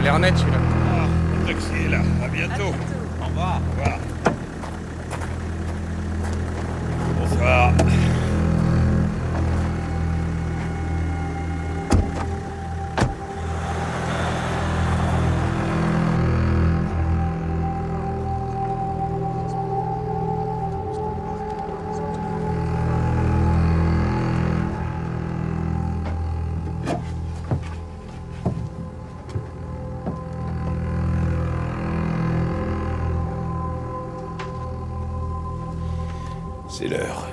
l'air net, celui-là. Ah, tranquille, à bientôt. Au revoir. Au revoir. Bonsoir. C'est l'heure.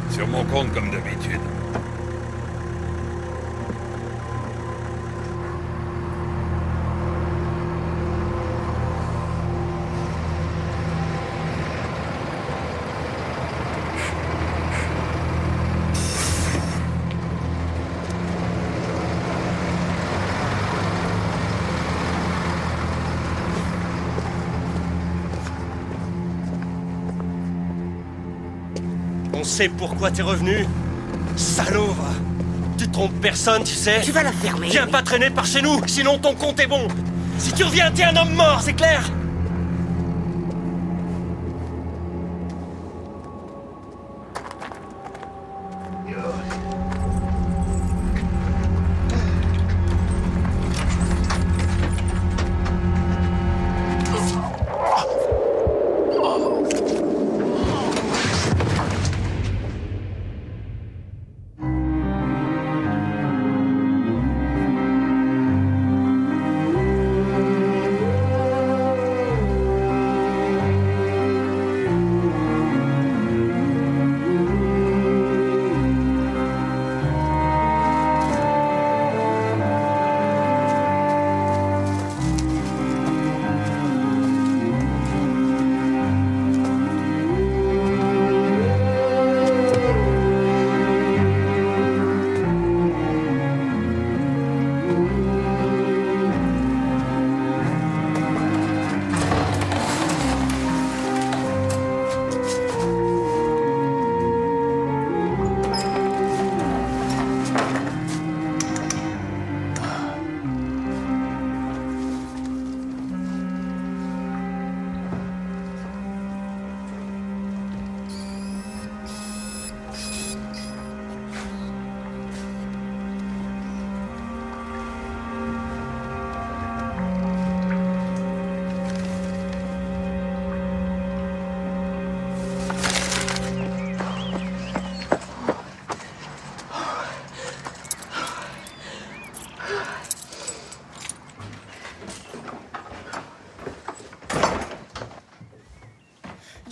Sur mon compte comme d'habitude. On sait pourquoi t'es revenu. Salaud, va. Tu trompes personne, tu sais. Tu vas la fermer. Viens pas traîner par chez nous, sinon ton compte est bon. Si tu reviens, t'es un homme mort, c'est clair?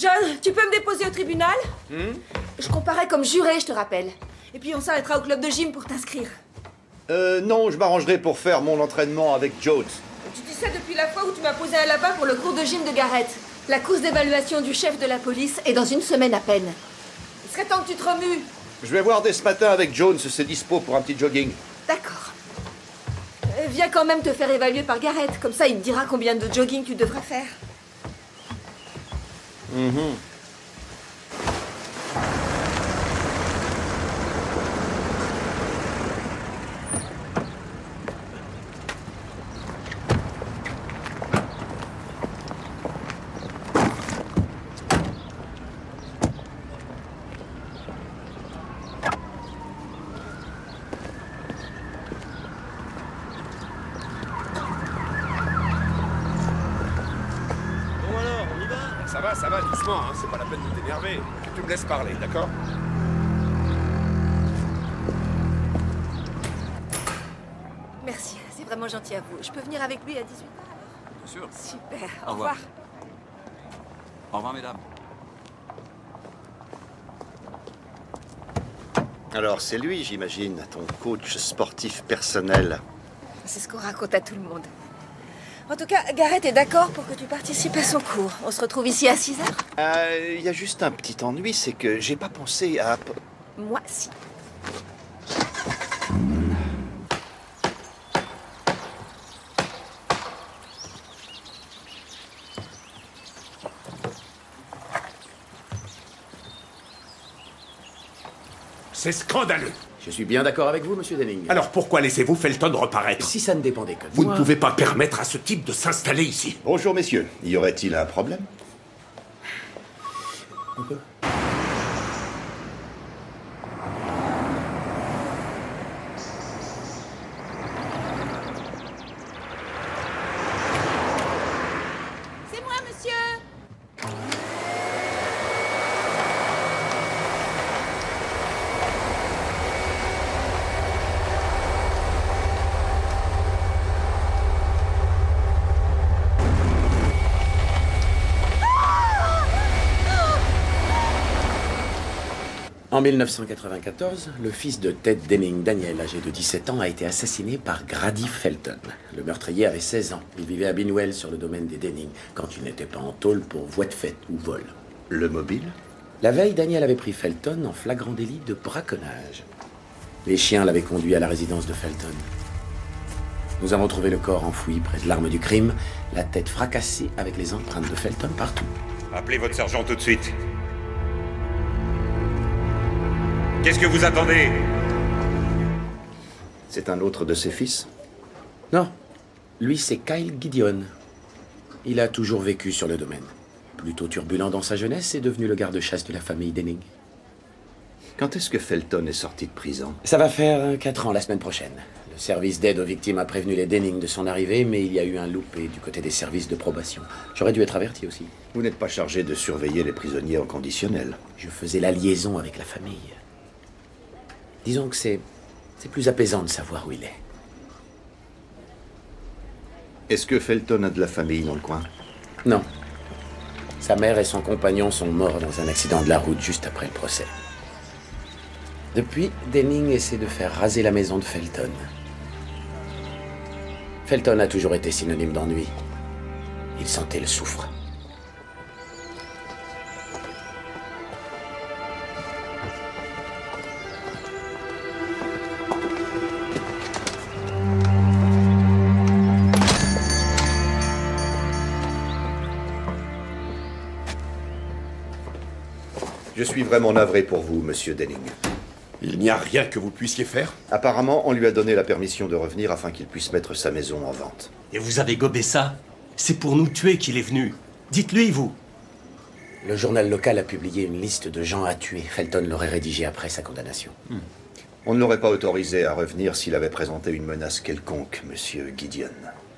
John, tu peux me déposer au tribunal? Je comparais comme juré, je te rappelle. Et puis on s'arrêtera au club de gym pour t'inscrire. Non, je m'arrangerai pour faire mon entraînement avec Jones. Tu dis ça depuis la fois où tu m'as posé un lapin pour le cours de gym de Garrett. La course d'évaluation du chef de la police est dans une semaine à peine. Il serait temps que tu te remues. Je vais voir dès ce matin avec Jones, c'est dispo pour un petit jogging. D'accord. Viens quand même te faire évaluer par Garrett, comme ça il te dira combien de jogging tu devrais faire. Ça va, doucement, hein, c'est pas la peine de t'énerver. Tu me laisses parler, d'accord? Merci, c'est vraiment gentil à vous. Je peux venir avec lui à 18h? Bien sûr. Super, Au au revoir. Au revoir, mesdames. Alors, c'est lui, j'imagine, ton coach sportif personnel. C'est ce qu'on raconte à tout le monde. En tout cas, Garrett est d'accord pour que tu participes à son cours. On se retrouve ici à 6h? Il y a juste un petit ennui, c'est que j'ai pas pensé à... Moi, si. C'est scandaleux. Je suis bien d'accord avec vous, monsieur Denning. Alors pourquoi laissez-vous Felton reparaître? Si ça ne dépendait que de Vous moi... ne pouvez pas permettre à ce type de s'installer ici. Bonjour, messieurs. Y aurait-il un problème? On peut. C'est moi, monsieur! En 1994, le fils de Ted Denning, Daniel, âgé de 17 ans, a été assassiné par Grady Felton. Le meurtrier avait 16 ans. Il vivait à Binwell, sur le domaine des Denning, quand il n'était pas en tôle pour voie de fait ou vol. Le mobile? La veille, Daniel avait pris Felton en flagrant délit de braconnage. Les chiens l'avaient conduit à la résidence de Felton. Nous avons trouvé le corps enfoui près de l'arme du crime, la tête fracassée avec les empreintes de Felton partout. Appelez votre sergent tout de suite. Qu'est-ce que vous attendez? C'est un autre de ses fils? Non, lui c'est Kyle Gideon. Il a toujours vécu sur le domaine. Plutôt turbulent dans sa jeunesse, est devenu le garde-chasse de la famille Denning. Quand est-ce que Felton est sorti de prison? Ça va faire 4 ans la semaine prochaine. Le service d'aide aux victimes a prévenu les Denning de son arrivée, mais il y a eu un loupé du côté des services de probation. J'aurais dû être averti aussi. Vous n'êtes pas chargé de surveiller les prisonniers en conditionnel. Je faisais la liaison avec la famille. Disons que c'est plus apaisant de savoir où il est. Est-ce que Felton a de la famille dans le coin? Non. Sa mère et son compagnon sont morts dans un accident de la route juste après le procès. Depuis, Denning essaie de faire raser la maison de Felton. Felton a toujours été synonyme d'ennui. Il sentait le soufre. Je suis vraiment navré pour vous, monsieur Denning. Il n'y a rien que vous puissiez faire? Apparemment, on lui a donné la permission de revenir afin qu'il puisse mettre sa maison en vente. Et vous avez gobé ça? C'est pour nous tuer qu'il est venu. Dites-lui, vous. Le journal local a publié une liste de gens à tuer. Felton l'aurait rédigée après sa condamnation. On ne l'aurait pas autorisé à revenir s'il avait présenté une menace quelconque, monsieur Gideon.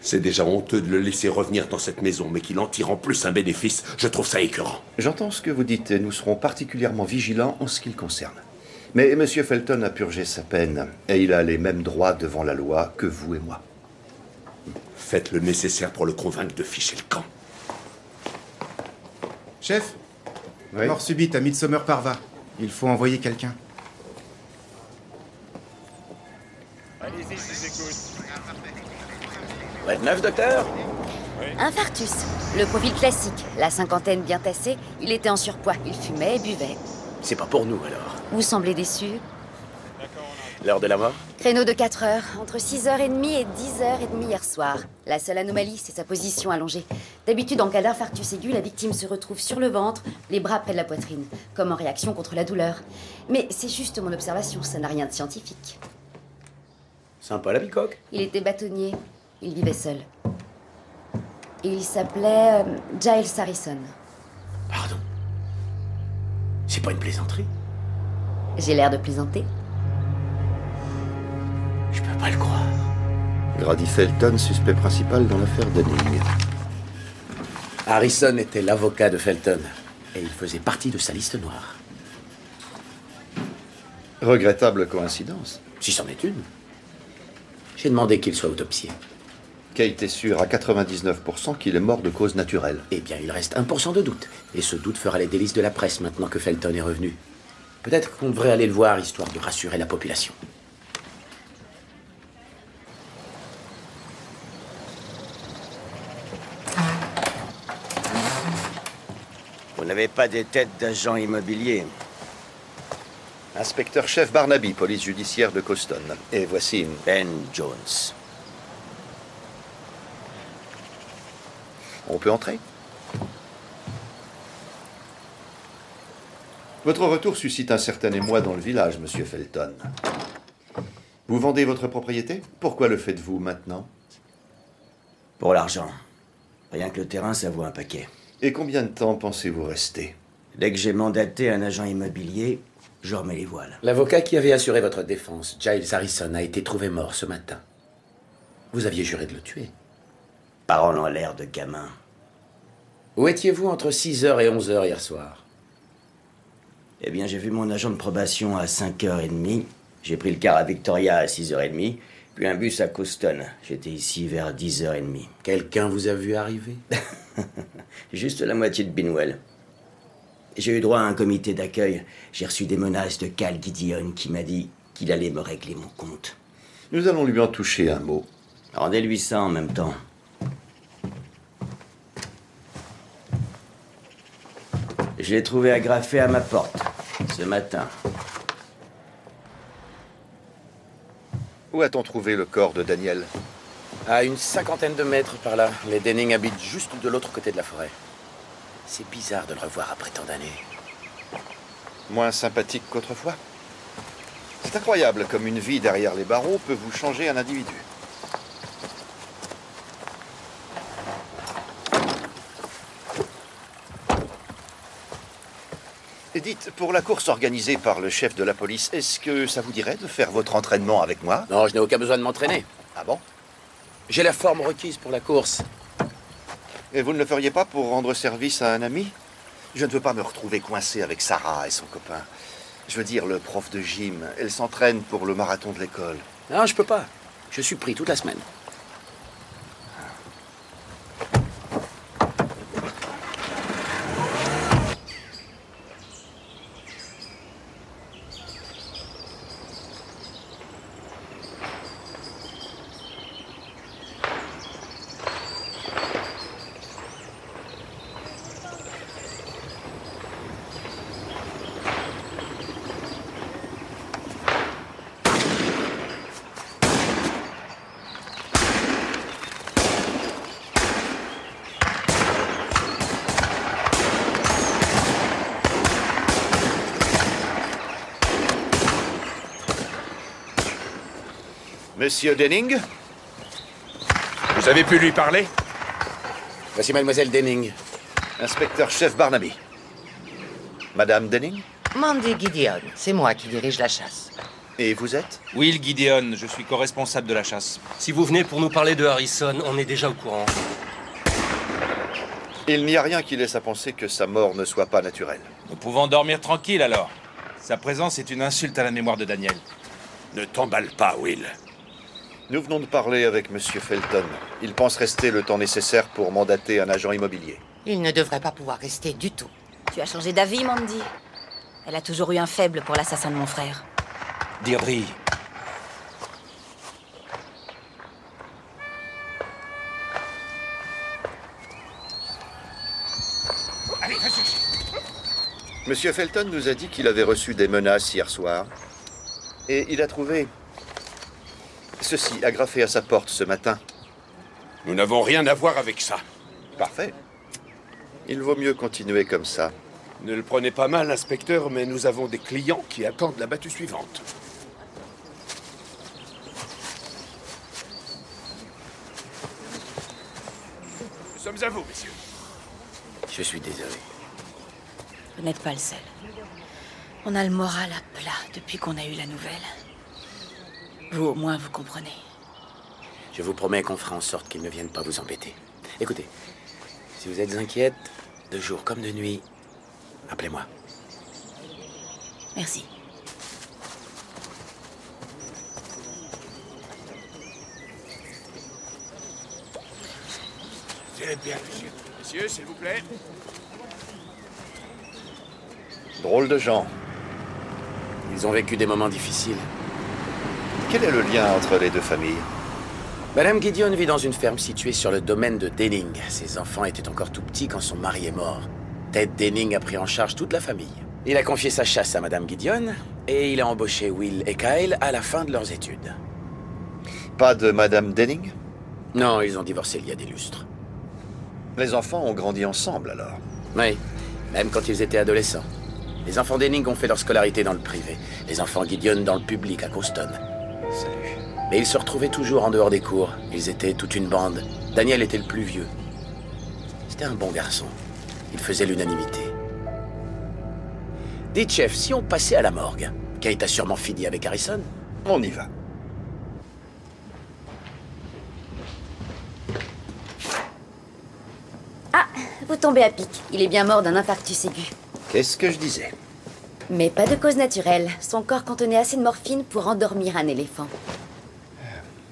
C'est déjà honteux de le laisser revenir dans cette maison, mais qu'il en tire en plus un bénéfice. Je trouve ça écœurant. J'entends ce que vous dites et nous serons particulièrement vigilants en ce qui le concerne. Mais monsieur Felton a purgé sa peine et il a les mêmes droits devant la loi que vous et moi. Faites le nécessaire pour le convaincre de ficher le camp. Chef, Oui. mort subite à Midsomer Parva. Il faut envoyer quelqu'un. Allez-y, je vous écoute. Quoi de neuf, docteur? Infarctus. Le profil classique. La cinquantaine bien tassée, il était en surpoids. Il fumait et buvait. C'est pas pour nous, alors. Vous semblez déçu? L'heure de la mort? Créneau de 4 heures, entre 6h30 et 10h30 hier soir. La seule anomalie, c'est sa position allongée. D'habitude, en cas d'infarctus aigu, la victime se retrouve sur le ventre, les bras près de la poitrine, comme en réaction contre la douleur. Mais c'est juste mon observation, ça n'a rien de scientifique. Sympa la bicoque. Il était bâtonnier, il vivait seul. Et il s'appelait Giles Harrison. Pardon. C'est pas une plaisanterie? J'ai l'air de plaisanter. Je peux pas le croire. Grady Felton, suspect principal dans l'affaire Denning. Harrison était l'avocat de Felton. Et il faisait partie de sa liste noire. Regrettable coïncidence. Si c'en est une. J'ai demandé qu'il soit autopsié. Kate est sûr à 99% qu'il est mort de cause naturelle. Eh bien, il reste 1% de doute. Et ce doute fera les délices de la presse maintenant que Felton est revenu. Peut-être qu'on devrait aller le voir, histoire de rassurer la population. n'avez pas des têtes d'agents immobiliers. Inspecteur-chef Barnaby, police judiciaire de Coston. Et voici... Ben Jones. On peut entrer? Votre retour suscite un certain émoi dans le village, monsieur Felton. Vous vendez votre propriété? Pourquoi le faites-vous maintenant? Pour l'argent. Rien que le terrain, ça vaut un paquet. Et combien de temps pensez-vous rester? Dès que j'ai mandaté un agent immobilier, je remets les voiles. L'avocat qui avait assuré votre défense, Giles Harrison, a été trouvé mort ce matin. Vous aviez juré de le tuer. Parole en l'air de gamin. Où étiez-vous entre 6h et 11h hier soir? Eh bien, j'ai vu mon agent de probation à 5h30. J'ai pris le car à Victoria à 6h30. Puis un bus à Coston. J'étais ici vers 10h30. Quelqu'un vous a vu arriver? Juste la moitié de Binwell. J'ai eu droit à un comité d'accueil. J'ai reçu des menaces de Cal Gideon qui m'a dit qu'il allait me régler mon compte. Nous allons lui en toucher un mot. Rendez-lui ça en même temps. Je l'ai trouvé agrafé à ma porte, ce matin. Où a-t-on trouvé le corps de Daniel? À une 50aine de mètres par là. Les Denning habitent juste de l'autre côté de la forêt. C'est bizarre de le revoir après tant d'années. Moins sympathique qu'autrefois? C'est incroyable comme une vie derrière les barreaux peut vous changer un individu. Et dites, pour la course organisée par le chef de la police, est-ce que ça vous dirait de faire votre entraînement avec moi? Non, je n'ai aucun besoin de m'entraîner. Ah bon? J'ai la forme requise pour la course. Et vous ne le feriez pas pour rendre service à un ami? Je ne veux pas me retrouver coincé avec Sarah et son copain. Je veux dire, le prof de gym. Elle s'entraîne pour le marathon de l'école. Non, je peux pas. Je suis pris toute la semaine. Monsieur Denning? Vous avez pu lui parler? Voici mademoiselle Denning. Inspecteur-chef Barnaby. Madame Denning? Mandy Gideon, c'est moi qui dirige la chasse. Et vous êtes? Will Gideon, je suis co-responsable de la chasse. Si vous venez pour nous parler de Harrison, on est déjà au courant. Il n'y a rien qui laisse à penser que sa mort ne soit pas naturelle. Nous pouvons dormir tranquille alors. Sa présence est une insulte à la mémoire de Daniel. Ne t'emballe pas, Will. Nous venons de parler avec Monsieur Felton. Il pense rester le temps nécessaire pour mandater un agent immobilier. Il ne devrait pas pouvoir rester du tout. Tu as changé d'avis, Mandy? Elle a toujours eu un faible pour l'assassin de mon frère. Deirdre. Allez, va chercher. Monsieur Felton nous a dit qu'il avait reçu des menaces hier soir. Et il a trouvé ceci agrafé à sa porte ce matin. Nous n'avons rien à voir avec ça. Parfait. Il vaut mieux continuer comme ça. Ne le prenez pas mal, inspecteur, mais nous avons des clients qui attendent la battue suivante. Nous sommes à vous, messieurs. Je suis désolé. Vous n'êtes pas le seul. On a le moral à plat depuis qu'on a eu la nouvelle. Vous, au moins, vous comprenez. Je vous promets qu'on fera en sorte qu'ils ne viennent pas vous embêter. Écoutez, si vous êtes inquiète, de jour comme de nuit, appelez-moi. Merci. C'est bien, messieurs. Messieurs, s'il vous plaît. Drôle de gens. Ils ont vécu des moments difficiles. Quel est le lien entre les deux familles? Madame Gideon vit dans une ferme située sur le domaine de Denning. Ses enfants étaient encore tout petits quand son mari est mort. Ted Denning a pris en charge toute la famille. Il a confié sa chasse à Madame Gideon et il a embauché Will et Kyle à la fin de leurs études. Pas de Madame Denning? Non, ils ont divorcé il y a des lustres. Les enfants ont grandi ensemble, alors? Oui, même quand ils étaient adolescents. Les enfants Denning ont fait leur scolarité dans le privé. Les enfants Gideon dans le public à Coston. Salut. Mais ils se retrouvaient toujours en dehors des cours. Ils étaient toute une bande. Daniel était le plus vieux. C'était un bon garçon. Il faisait l'unanimité. Dites, chef, si on passait à la morgue, Kate a sûrement fini avec Harrison. On y va. Ah, vous tombez à pic. Il est bien mort d'un infarctus aigu. Qu'est-ce que je disais? Mais pas de cause naturelle. Son corps contenait assez de morphine pour endormir un éléphant.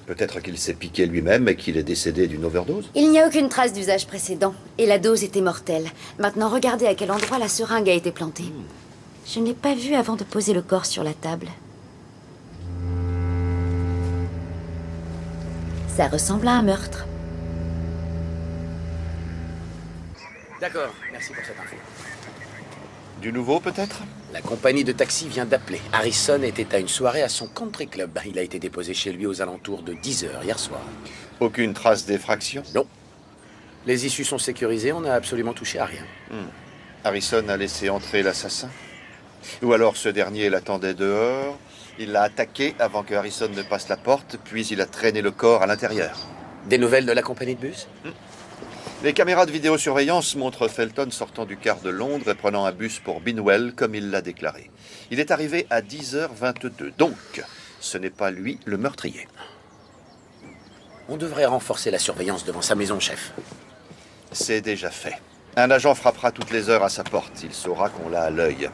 Peut-être qu'il s'est piqué lui-même et qu'il est décédé d'une overdose? Il n'y a aucune trace d'usage précédent, et la dose était mortelle. Maintenant, regardez à quel endroit la seringue a été plantée. Je ne l'ai pas vu avant de poser le corps sur la table. Ça ressemble à un meurtre. D'accord, merci pour cette info. Du nouveau, peut-être? La compagnie de taxi vient d'appeler. Harrison était à une soirée à son country club. Il a été déposé chez lui aux alentours de 10 h hier soir. Aucune trace d'effraction? Non. Les issues sont sécurisées, on n'a absolument touché à rien. Harrison a laissé entrer l'assassin? Ou alors ce dernier l'attendait dehors, il l'a attaqué avant que Harrison ne passe la porte, puis il a traîné le corps à l'intérieur. Des nouvelles de la compagnie de bus? Les caméras de vidéosurveillance montrent Felton sortant du quart de Londres et prenant un bus pour Binwell, comme il l'a déclaré. Il est arrivé à 10h22, donc ce n'est pas lui le meurtrier. On devrait renforcer la surveillance devant sa maison, chef. C'est déjà fait. Un agent frappera toutes les heures à sa porte. Il saura qu'on l'a à l'œil.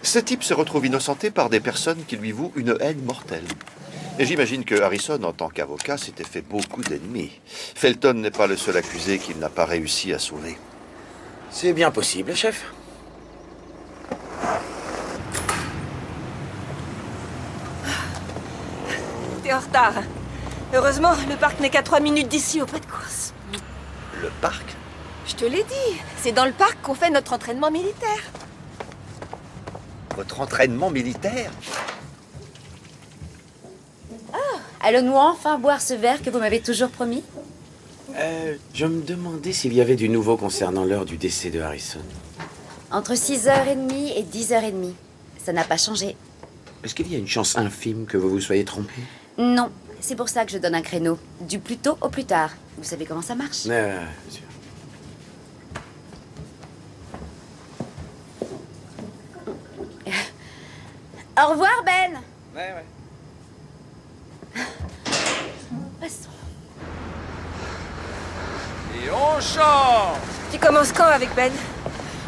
Ce type se retrouve innocenté par des personnes qui lui vouent une haine mortelle. Et j'imagine que Harrison, en tant qu'avocat, s'était fait beaucoup d'ennemis. Felton n'est pas le seul accusé qu'il n'a pas réussi à sauver. C'est bien possible, chef. T'es en retard. Heureusement, le parc n'est qu'à 3 minutes d'ici, au pas de course. Le parc? Je te l'ai dit, c'est dans le parc qu'on fait notre entraînement militaire. Votre entraînement militaire? Allons-nous enfin boire ce verre que vous m'avez toujours promis? Je me demandais s'il y avait du nouveau concernant l'heure du décès de Harrison. Entre 6h30 et 10h30. Ça n'a pas changé. Est-ce qu'il y a une chance infime que vous vous soyez trompé? Non, c'est pour ça que je donne un créneau. Du plus tôt au plus tard. Vous savez comment ça marche? Bien sûr. Au revoir, Ben. Ouais. Passons. Et on change! Tu commences quand avec Ben?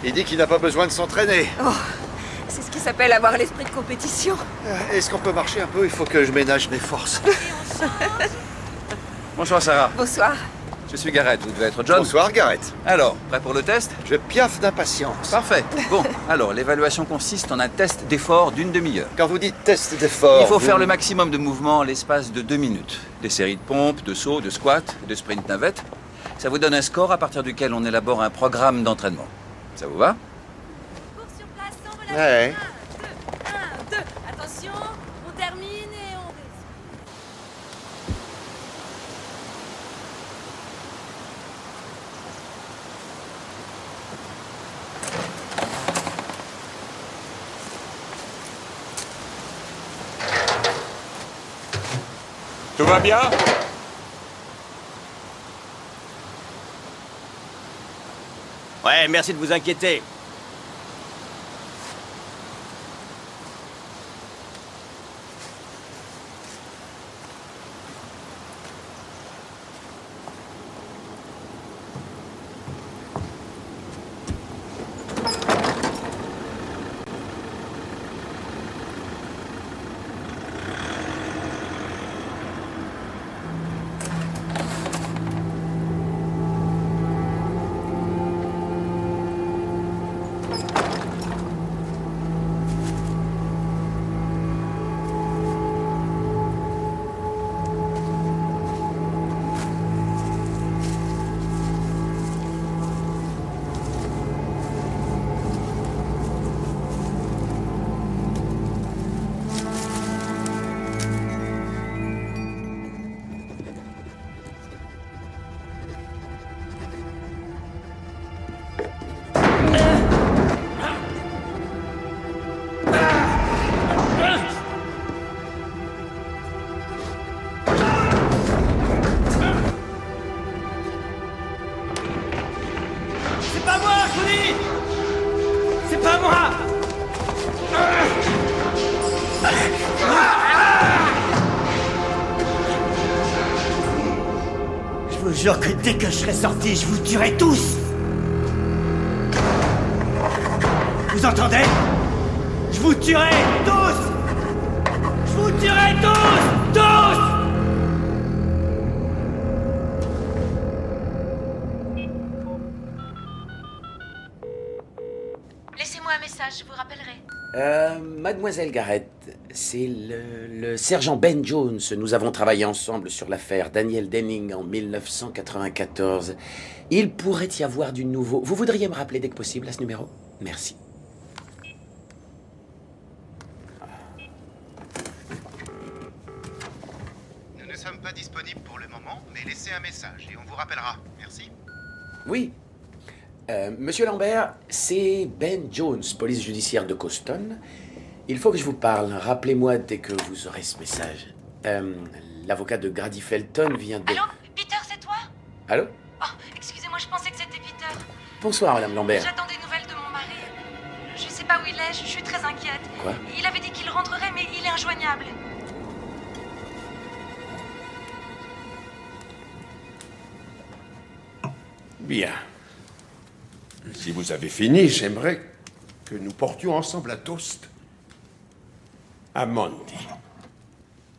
Il dit qu'il n'a pas besoin de s'entraîner. Oh, c'est ce qui s'appelle avoir l'esprit de compétition. Est-ce qu'on peut marcher un peu? Il faut que je ménage mes forces. Bonsoir Sarah. Bonsoir. Je suis Garrett, vous devez être John. Bonsoir, Garrett. Alors, prêt pour le test? Je piaffe d'impatience. Parfait. Bon, alors, l'évaluation consiste en un test d'effort d'une demi-heure. Quand vous dites test d'effort... Il faut faire le maximum de mouvements en l'espace de 2 minutes. Des séries de pompes, de sauts, de squats, de sprint navettes. Ça vous donne un score à partir duquel on élabore un programme d'entraînement. Ça vous va? Cours sur place sans relâche. Ouais. 1, 2, attention, on termine et on reste. Tout va bien? Ouais, merci de vous inquiéter. je vous dis! C'est pas moi! Je vous jure que dès que je serai sorti, je vous tuerai tous! Vous entendez? Je vous tuerai tous! Je vous tuerai tous! Tous! Laissez-moi un message, je vous rappellerai. Mademoiselle Garrett, c'est le sergent Ben Jones. Nous avons travaillé ensemble sur l'affaire Daniel Denning en 1994. Il pourrait y avoir du nouveau. Vous voudriez me rappeler dès que possible à ce numéro? Merci. Nous ne sommes pas disponibles pour le moment, mais laissez un message et on vous rappellera. Merci. Oui. Monsieur Lambert, c'est Ben Jones, police judiciaire de Coston. Il faut que je vous parle. Rappelez-moi dès que vous aurez ce message. L'avocat de Grady Felton vient de... Allô? Peter, c'est toi? Allô? Oh, excusez-moi, je pensais que c'était Peter. Bonsoir, Madame Lambert. J'attends des nouvelles de mon mari. Je sais pas où il est, je suis très inquiète. Quoi? Il avait dit qu'il rentrerait, mais il est injoignable. Bien. Si vous avez fini, j'aimerais que nous portions ensemble un toast. À Mandy.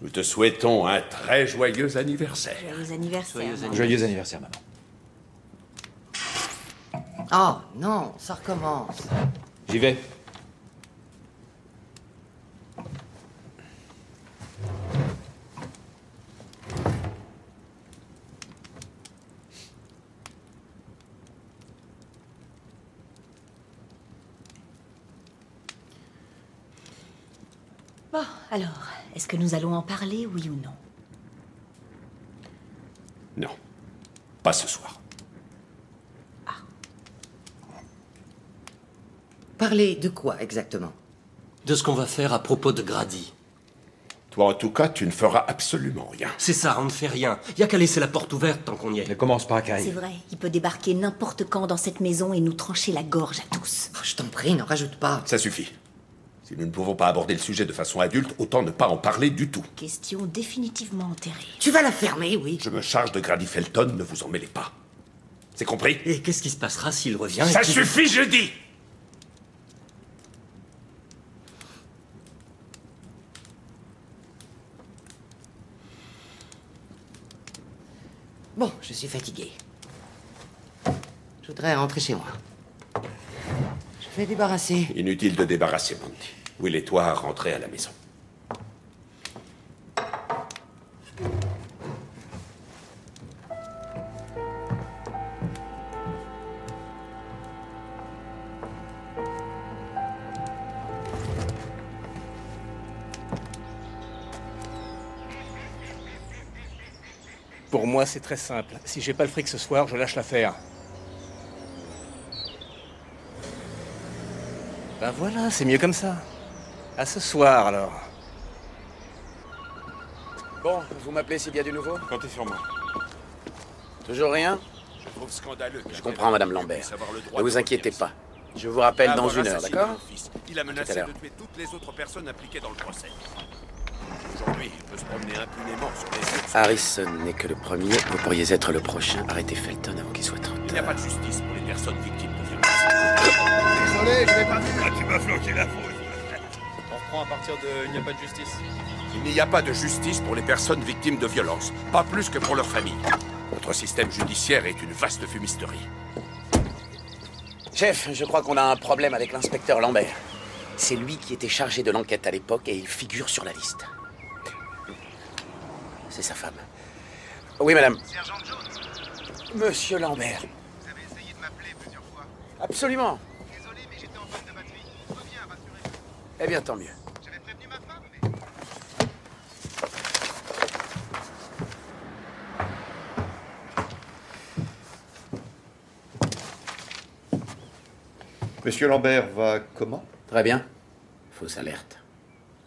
Nous te souhaitons un très joyeux anniversaire. Joyeux anniversaire. Joyeux anniversaire, maman. Oh, non, ça recommence. J'y vais. Bon, alors, est-ce que nous allons en parler, oui ou non? Non. Pas ce soir. Parler de quoi, exactement? De ce qu'on va faire à propos de Grady. Toi, en tout cas, tu ne feras absolument rien. C'est ça, on ne fait rien. Y a qu'à laisser la porte ouverte tant qu'on y est. Ne commence pas, Kai. C'est vrai, il peut débarquer n'importe quand dans cette maison et nous trancher la gorge à tous. Oh, je t'en prie, n'en rajoute pas. Ça suffit. Si nous ne pouvons pas aborder le sujet de façon adulte, autant ne pas en parler du tout. Question définitivement enterrée. Tu vas la fermer, oui. Je me charge de Grady Felton, ne vous en mêlez pas. C'est compris? Et qu'est-ce qui se passera s'il revient? Ça suffit, je dis! Bon, je suis fatigué. Je voudrais rentrer chez moi. Je vais débarrasser. Inutile de débarrasser, Mandy. Will et toi rentrez à la maison. Pour moi, c'est très simple. Si j'ai pas le fric ce soir, je lâche l'affaire. Ben voilà, c'est mieux comme ça. À ce soir, alors. Bon, vous m'appelez s'il y a du nouveau? Comptez sur moi. Toujours rien? Je trouve scandaleux. Je comprends, Madame Lambert. Ne vous inquiétez pas. Je vous rappelle dans une heure, d'accord? Il a menacé de tuer toutes les autres personnes impliquées dans le procès. Aujourd'hui, il peut se promener impunément sur les îles. Harrison n'est que le premier. Vous pourriez être le prochain. Arrêtez Felton avant qu'il soit trop tard. Il n'y a pas de justice pour les personnes victimes de violences. Désolé, je l'ai pas vu. Ah, tu m'as flanqué la faute. On reprend à partir de il n'y a pas de justice. Il n'y a pas de justice pour les personnes victimes de violences. Pas plus que pour leurs familles. Notre système judiciaire est une vaste fumisterie. Chef, je crois qu'on a un problème avec l'inspecteur Lambert. C'est lui qui était chargé de l'enquête à l'époque et il figure sur la liste. C'est sa femme. Oui, madame. Sergent Jones. Monsieur Lambert. Vous avez essayé de m'appeler plusieurs fois. Absolument. Désolé, mais j'étais en panne de batterie. Reviens, rassurez-vous. Eh bien, tant mieux. J'avais prévenu ma femme, mais... Monsieur Lambert va comment? Très bien. Fausse alerte.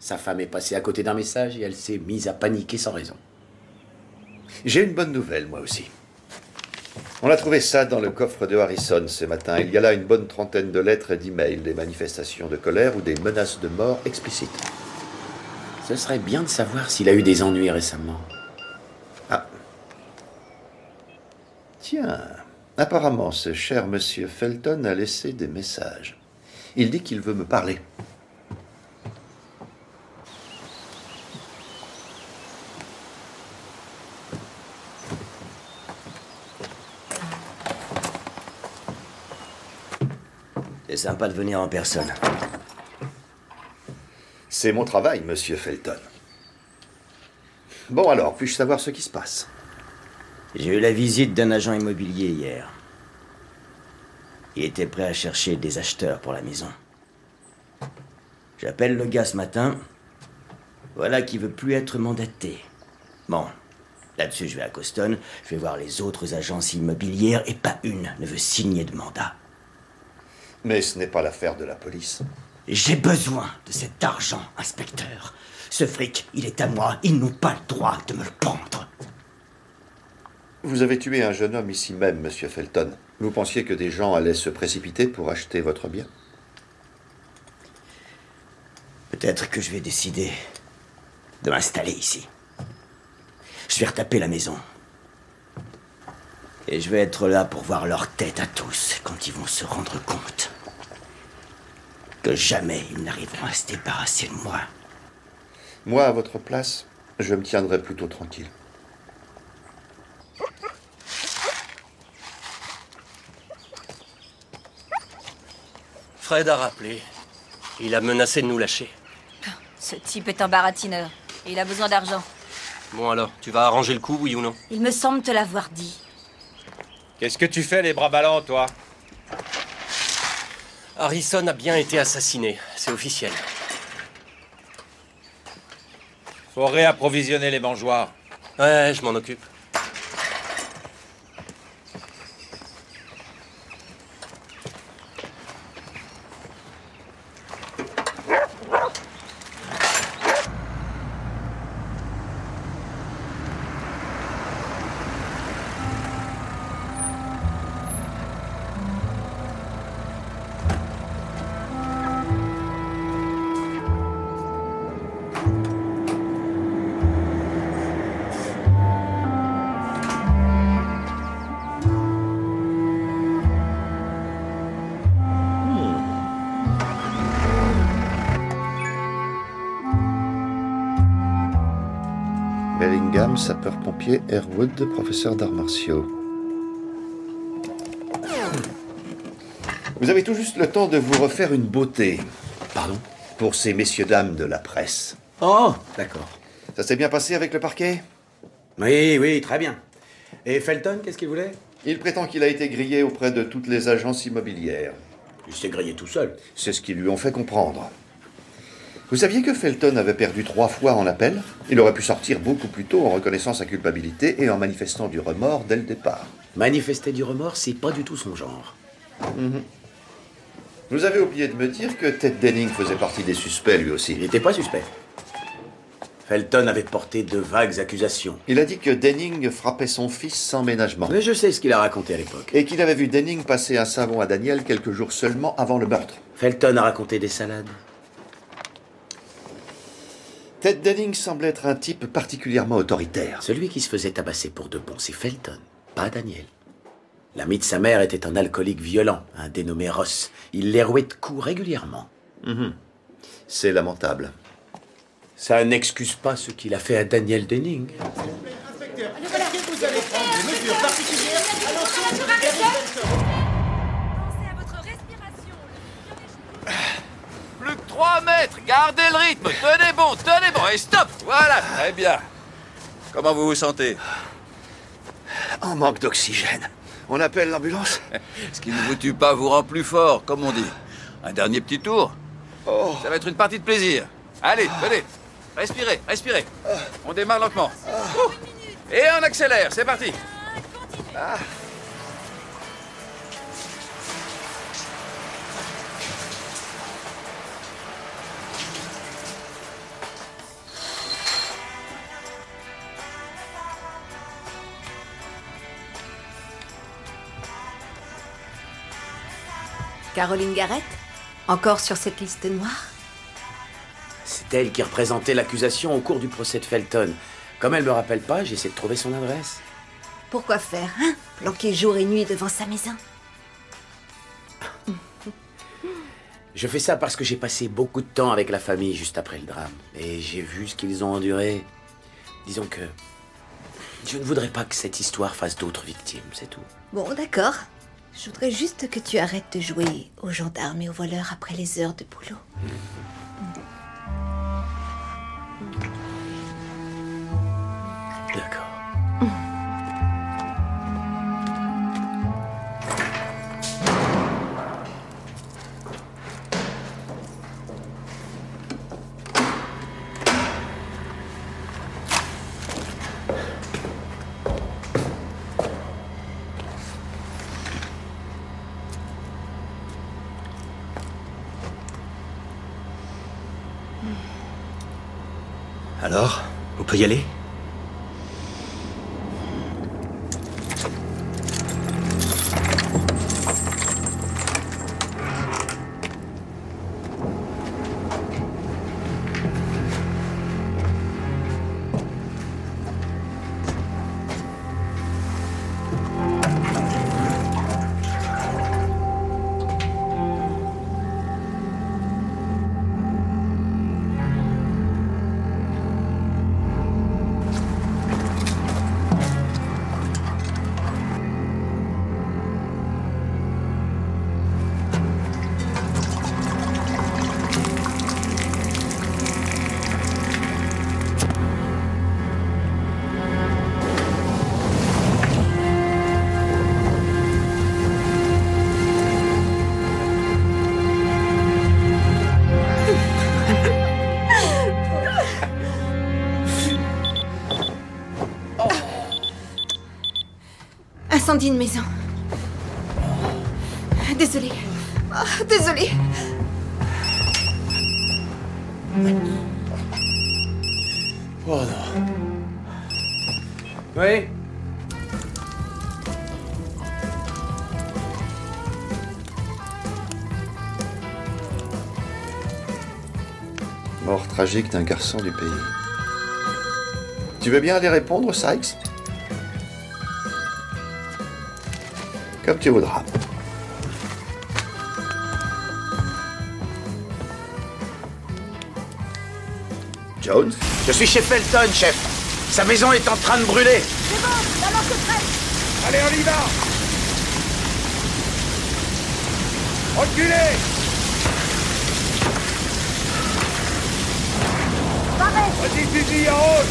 Sa femme est passée à côté d'un message et elle s'est mise à paniquer sans raison. J'ai une bonne nouvelle, moi aussi. On a trouvé ça dans le coffre de Harrison ce matin. Il y a là une bonne trentaine de lettres et d'emails, des manifestations de colère ou des menaces de mort explicites. Ce serait bien de savoir s'il a eu des ennuis récemment. Ah. Tiens, apparemment, ce cher monsieur Felton a laissé des messages. Il dit qu'il veut me parler. C'est sympa de venir en personne. C'est mon travail, monsieur Felton. Bon alors, puis-je savoir ce qui se passe? J'ai eu la visite d'un agent immobilier hier. Il était prêt à chercher des acheteurs pour la maison. J'appelle le gars ce matin. Voilà qui veut plus être mandaté. Bon, là-dessus je vais à Coston, je vais voir les autres agences immobilières et pas une ne veut signer de mandat. Mais ce n'est pas l'affaire de la police. J'ai besoin de cet argent, inspecteur. Ce fric, il est à moi. Ils n'ont pas le droit de me le prendre. Vous avez tué un jeune homme ici même, monsieur Felton. Vous pensiez que des gens allaient se précipiter pour acheter votre bien? Peut-être que je vais décider de m'installer ici. Je vais retaper la maison. Et je vais être là pour voir leur tête à tous quand ils vont se rendre compte que jamais ils n'arriveront à se débarrasser de moi. Moi, à votre place, je me tiendrais plutôt tranquille. Fred a rappelé. Il a menacé de nous lâcher. Ce type est un baratineur. Il a besoin d'argent. Bon alors, tu vas arranger le coup, oui ou non? Il me semble te l'avoir dit. Qu'est-ce que tu fais, les bras ballants, toi? Harrison a bien été assassiné, c'est officiel. Faut réapprovisionner les mangeoires. Ouais, je m'en occupe. Bellingham, sapeur-pompier, Airwood, professeur d'arts martiaux. Vous avez tout juste le temps de vous refaire une beauté. Pardon? Pour ces messieurs-dames de la presse. Oh, d'accord. Ça s'est bien passé avec le parquet? Oui, oui, très bien. Et Felton, qu'est-ce qu'il voulait? Il prétend qu'il a été grillé auprès de toutes les agences immobilières. Il s'est grillé tout seul. C'est ce qu'ils lui ont fait comprendre. Vous saviez que Felton avait perdu 3 fois en appel? Il aurait pu sortir beaucoup plus tôt en reconnaissant sa culpabilité et en manifestant du remords dès le départ. Manifester du remords, c'est pas du tout son genre. Vous avez oublié de me dire que Ted Denning faisait partie des suspects, lui aussi. Il n'était pas suspect. Felton avait porté de vagues accusations. Il a dit que Denning frappait son fils sans ménagement. Mais je sais ce qu'il a raconté à l'époque. Et qu'il avait vu Denning passer un savon à Daniel quelques jours seulement avant le meurtre. Felton a raconté des salades. Ted Denning semble être un type particulièrement autoritaire. Celui qui se faisait tabasser pour de bon, c'est Felton, pas Daniel. L'ami de sa mère était un alcoolique violent, un dénommé Ross. Il les rouait de coups régulièrement. C'est lamentable. Ça n'excuse pas ce qu'il a fait à Daniel Denning. Inspecteur, est-ce que vous allez prendre des mesures particulières à l'encontre de Gary Felton? Pensez à votre respiration. Plus que 3 mètres, gardez le rythme, tenez bon, et stop. Voilà, très bien. Comment vous vous sentez? En manque d'oxygène. On appelle l'ambulance? Ce qui ne vous tue pas vous rend plus fort, comme on dit. Un dernier petit tour. Ça va être une partie de plaisir. Allez, venez. Respirez, respirez. On démarre lentement. Et on accélère, c'est parti. Caroline Garrett? Encore sur cette liste noire? C'est elle qui représentait l'accusation au cours du procès de Felton. Comme elle me rappelle pas, j'essaie de trouver son adresse. Pourquoi faire, hein? Planquer jour et nuit devant sa maison? Je fais ça parce que j'ai passé beaucoup de temps avec la famille juste après le drame. Et j'ai vu ce qu'ils ont enduré. Disons que je ne voudrais pas que cette histoire fasse d'autres victimes, c'est tout. Bon, d'accord. Je voudrais juste que tu arrêtes de jouer aux gendarmes et aux voleurs après les heures de boulot. D'accord. Alors, on peut y aller? Incendie de maison. Désolée. Oh, désolée. Oh non. Oui? Mort tragique d'un garçon du pays. Tu veux bien aller répondre, Sykes? Comme tu voudras. Jones? Je suis chez Felton, chef. Sa maison est en train de brûler. C'est bon, la lampe est prête. Allez, on y va! Reculez! Vas-y, fusil en haut!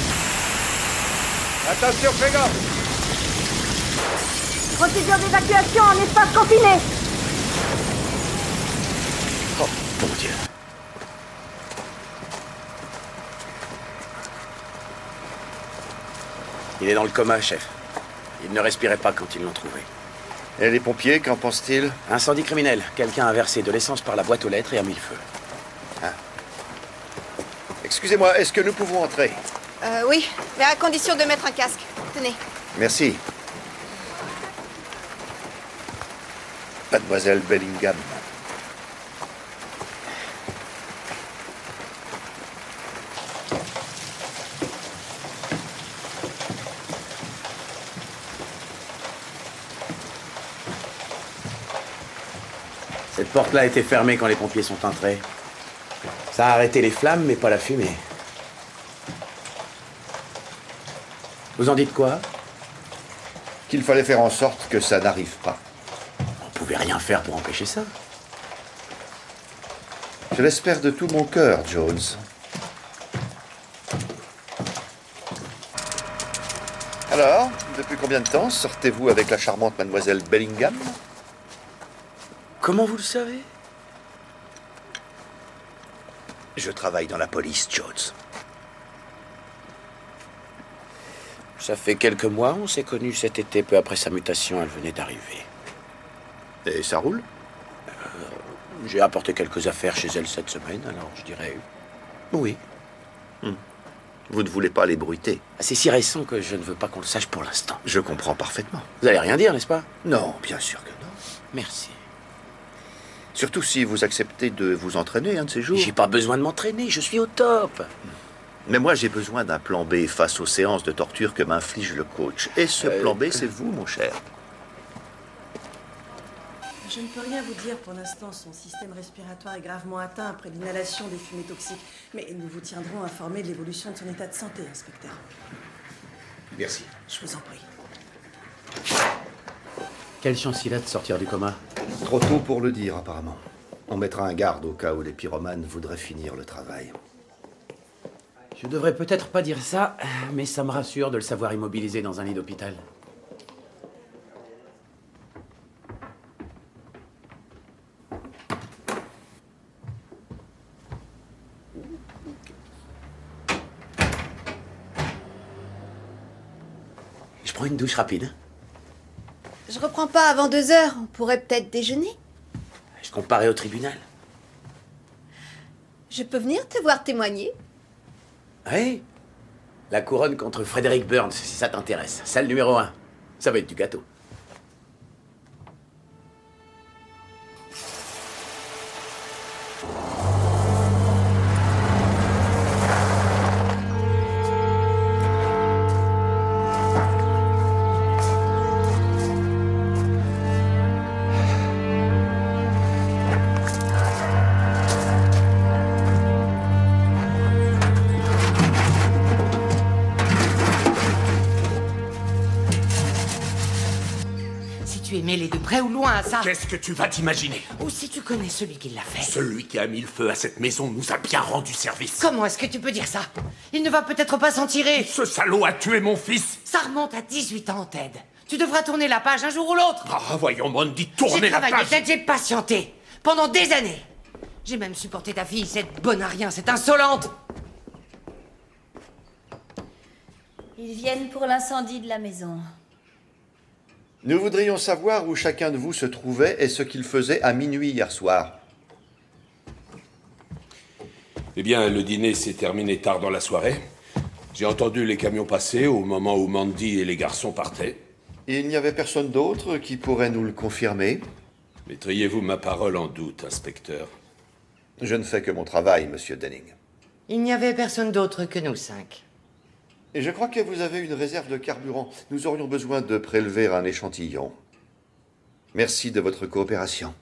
Attention, fais gaffe! Procédure d'évacuation en espace confiné. Oh, mon Dieu. Il est dans le coma, chef. Il ne respirait pas quand ils l'ont trouvé. Et les pompiers, qu'en pensent-ils? Incendie criminel. Quelqu'un a versé de l'essence par la boîte aux lettres et a mis le feu. Ah. Excusez-moi, est-ce que nous pouvons entrer? Oui, mais à condition de mettre un casque. Tenez. Merci. Mademoiselle Bellingham. Cette porte-là était fermée quand les pompiers sont entrés. Ça a arrêté les flammes, mais pas la fumée. Vous en dites quoi? Qu'il fallait faire en sorte que ça n'arrive pas. On pouvait rien faire pour empêcher ça. Je l'espère de tout mon cœur, Jones. Alors, depuis combien de temps sortez-vous avec la charmante mademoiselle Bellingham? Comment vous le savez? Je travaille dans la police, Jones. Ça fait quelques mois, on s'est connus cet été, peu après sa mutation, elle venait d'arriver. Et ça roule? J'ai apporté quelques affaires chez elle cette semaine, alors je dirais oui. Vous ne voulez pas l'ébruiter? C'est si récent que je ne veux pas qu'on le sache pour l'instant. Je comprends parfaitement. Vous allez rien dire, n'est-ce pas? Non, bien sûr que non. Merci. Surtout si vous acceptez de vous entraîner un de ces jours. J'ai pas besoin de m'entraîner, je suis au top. Mais moi, j'ai besoin d'un plan B face aux séances de torture que m'inflige le coach. Et ce plan B, c'est vous, mon cher. Je ne peux rien vous dire pour l'instant. Son système respiratoire est gravement atteint après l'inhalation des fumées toxiques. Mais nous vous tiendrons informés de l'évolution de son état de santé, inspecteur. Merci. Je vous en prie. Quelle chance il a de sortir du coma? Trop tôt pour le dire, apparemment. On mettra un garde au cas où les pyromanes voudraient finir le travail. Je devrais peut-être pas dire ça, mais ça me rassure de le savoir immobilisé dans un lit d'hôpital. Je prends une douche rapide. Je reprends pas avant 2 heures. On pourrait peut-être déjeuner. Je comparais au tribunal. Je peux venir te voir témoigner? Oui. La couronne contre Frederick Burns, si ça t'intéresse. Salle numéro 1. Ça va être du gâteau. Tu es mêlé de près ou loin à ça? Qu'est-ce que tu vas t'imaginer? Ou si tu connais celui qui l'a fait? Celui qui a mis le feu à cette maison nous a bien rendu service. Comment est-ce que tu peux dire ça? Il ne va peut-être pas s'en tirer. Ce salaud a tué mon fils. Ça remonte à 18 ans, Ted. Tu devras tourner la page un jour ou l'autre. Ah, voyons, Mandy, tournez la page. J'ai travaillé, Ted, j'ai patienté. Pendant des années. J'ai même supporté ta fille, cette bonne à rien, cette insolente. Ils viennent pour l'incendie de la maison. Nous voudrions savoir où chacun de vous se trouvait et ce qu'il faisait à minuit hier soir. Eh bien, le dîner s'est terminé tard dans la soirée. J'ai entendu les camions passer au moment où Mandy et les garçons partaient. Il n'y avait personne d'autre qui pourrait nous le confirmer? Mettriez-vous ma parole en doute, inspecteur? Je ne fais que mon travail, monsieur Denning. Il n'y avait personne d'autre que nous 5. Et je crois que vous avez une réserve de carburant. Nous aurions besoin de prélever un échantillon. Merci de votre coopération.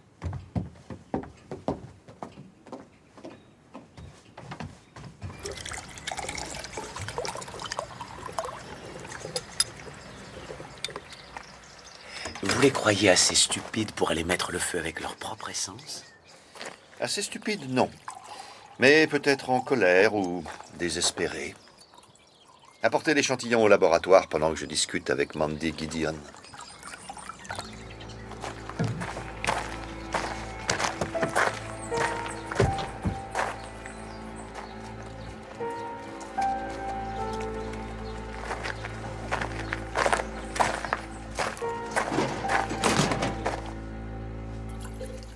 Vous les croyez assez stupides pour aller mettre le feu avec leur propre essence? Assez stupides, non. Mais peut-être en colère ou désespérés. Apportez l'échantillon au laboratoire pendant que je discute avec Mandy Gideon.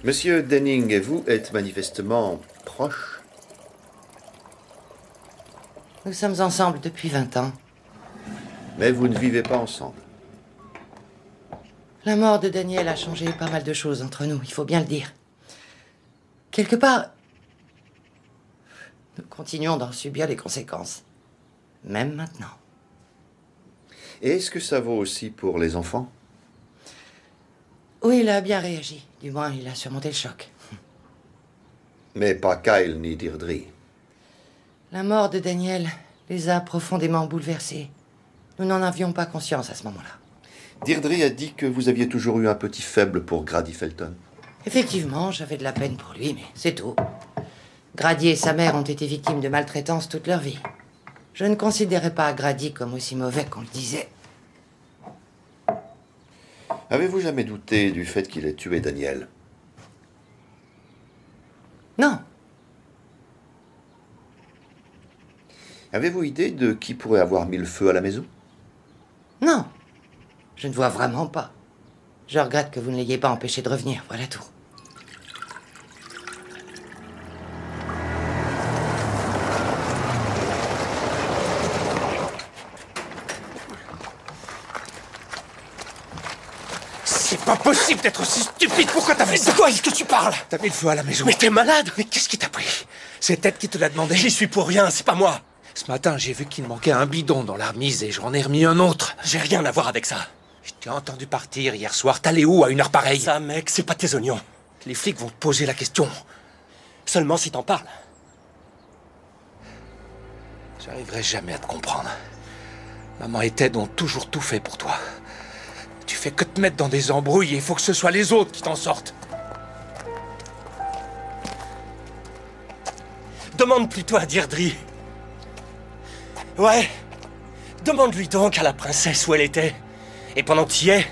Monsieur Denning et vous êtes manifestement proches. Nous sommes ensemble depuis 20 ans. Mais vous ne vivez pas ensemble. La mort de Daniel a changé pas mal de choses entre nous, il faut bien le dire. Quelque part, nous continuons d'en subir les conséquences. Même maintenant. Et est-ce que ça vaut aussi pour les enfants? Oui, il a bien réagi. Du moins, il a surmonté le choc. Mais pas Kyle ni Deirdre. La mort de Daniel les a profondément bouleversés. Nous n'en avions pas conscience à ce moment-là. Deirdre a dit que vous aviez toujours eu un petit faible pour Grady Felton. Effectivement, j'avais de la peine pour lui, mais c'est tout. Grady et sa mère ont été victimes de maltraitance toute leur vie. Je ne considérais pas Grady comme aussi mauvais qu'on le disait. Avez-vous jamais douté du fait qu'il ait tué Daniel? Non. Avez-vous idée de qui pourrait avoir mis le feu à la maison? Non. Je ne vois vraiment pas. Je regrette que vous ne l'ayez pas empêché de revenir, voilà tout. C'est pas possible d'être aussi stupide. Pourquoi t'as fait ça? De quoi est-ce que tu parles? T'as mis le feu à la maison. Mais t'es malade. Mais qu'est-ce qui t'a pris? C'est Ted qui te l'a demandé. J'y suis pour rien, c'est pas moi. Ce matin, j'ai vu qu'il manquait un bidon dans la remise et j'en ai remis un autre. J'ai rien à voir avec ça. Je t'ai entendu partir hier soir. T'allais où à une heure pareille? Ça, mec, c'est pas tes oignons. Les flics vont te poser la question. Seulement si t'en parles. J'arriverai jamais à te comprendre. Maman et Ted ont toujours tout fait pour toi. Tu fais que te mettre dans des embrouilles et il faut que ce soit les autres qui t'en sortent. Demande plutôt à Deirdre. Ouais. Demande-lui donc à la princesse où elle était. Et pendant que tu y es,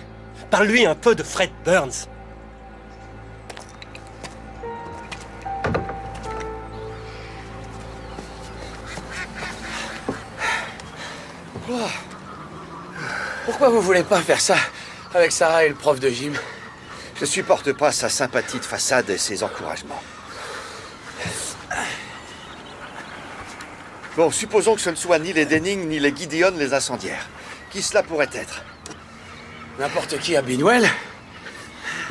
parle-lui un peu de Fred Burns. Oh. Pourquoi vous voulez pas faire ça avec Sarah et le prof de gym? Je supporte pas sa sympathie de façade et ses encouragements. Bon, supposons que ce ne soit ni les Denning ni les Gideon les incendiaires. Qui cela pourrait être? N'importe qui à Binwell.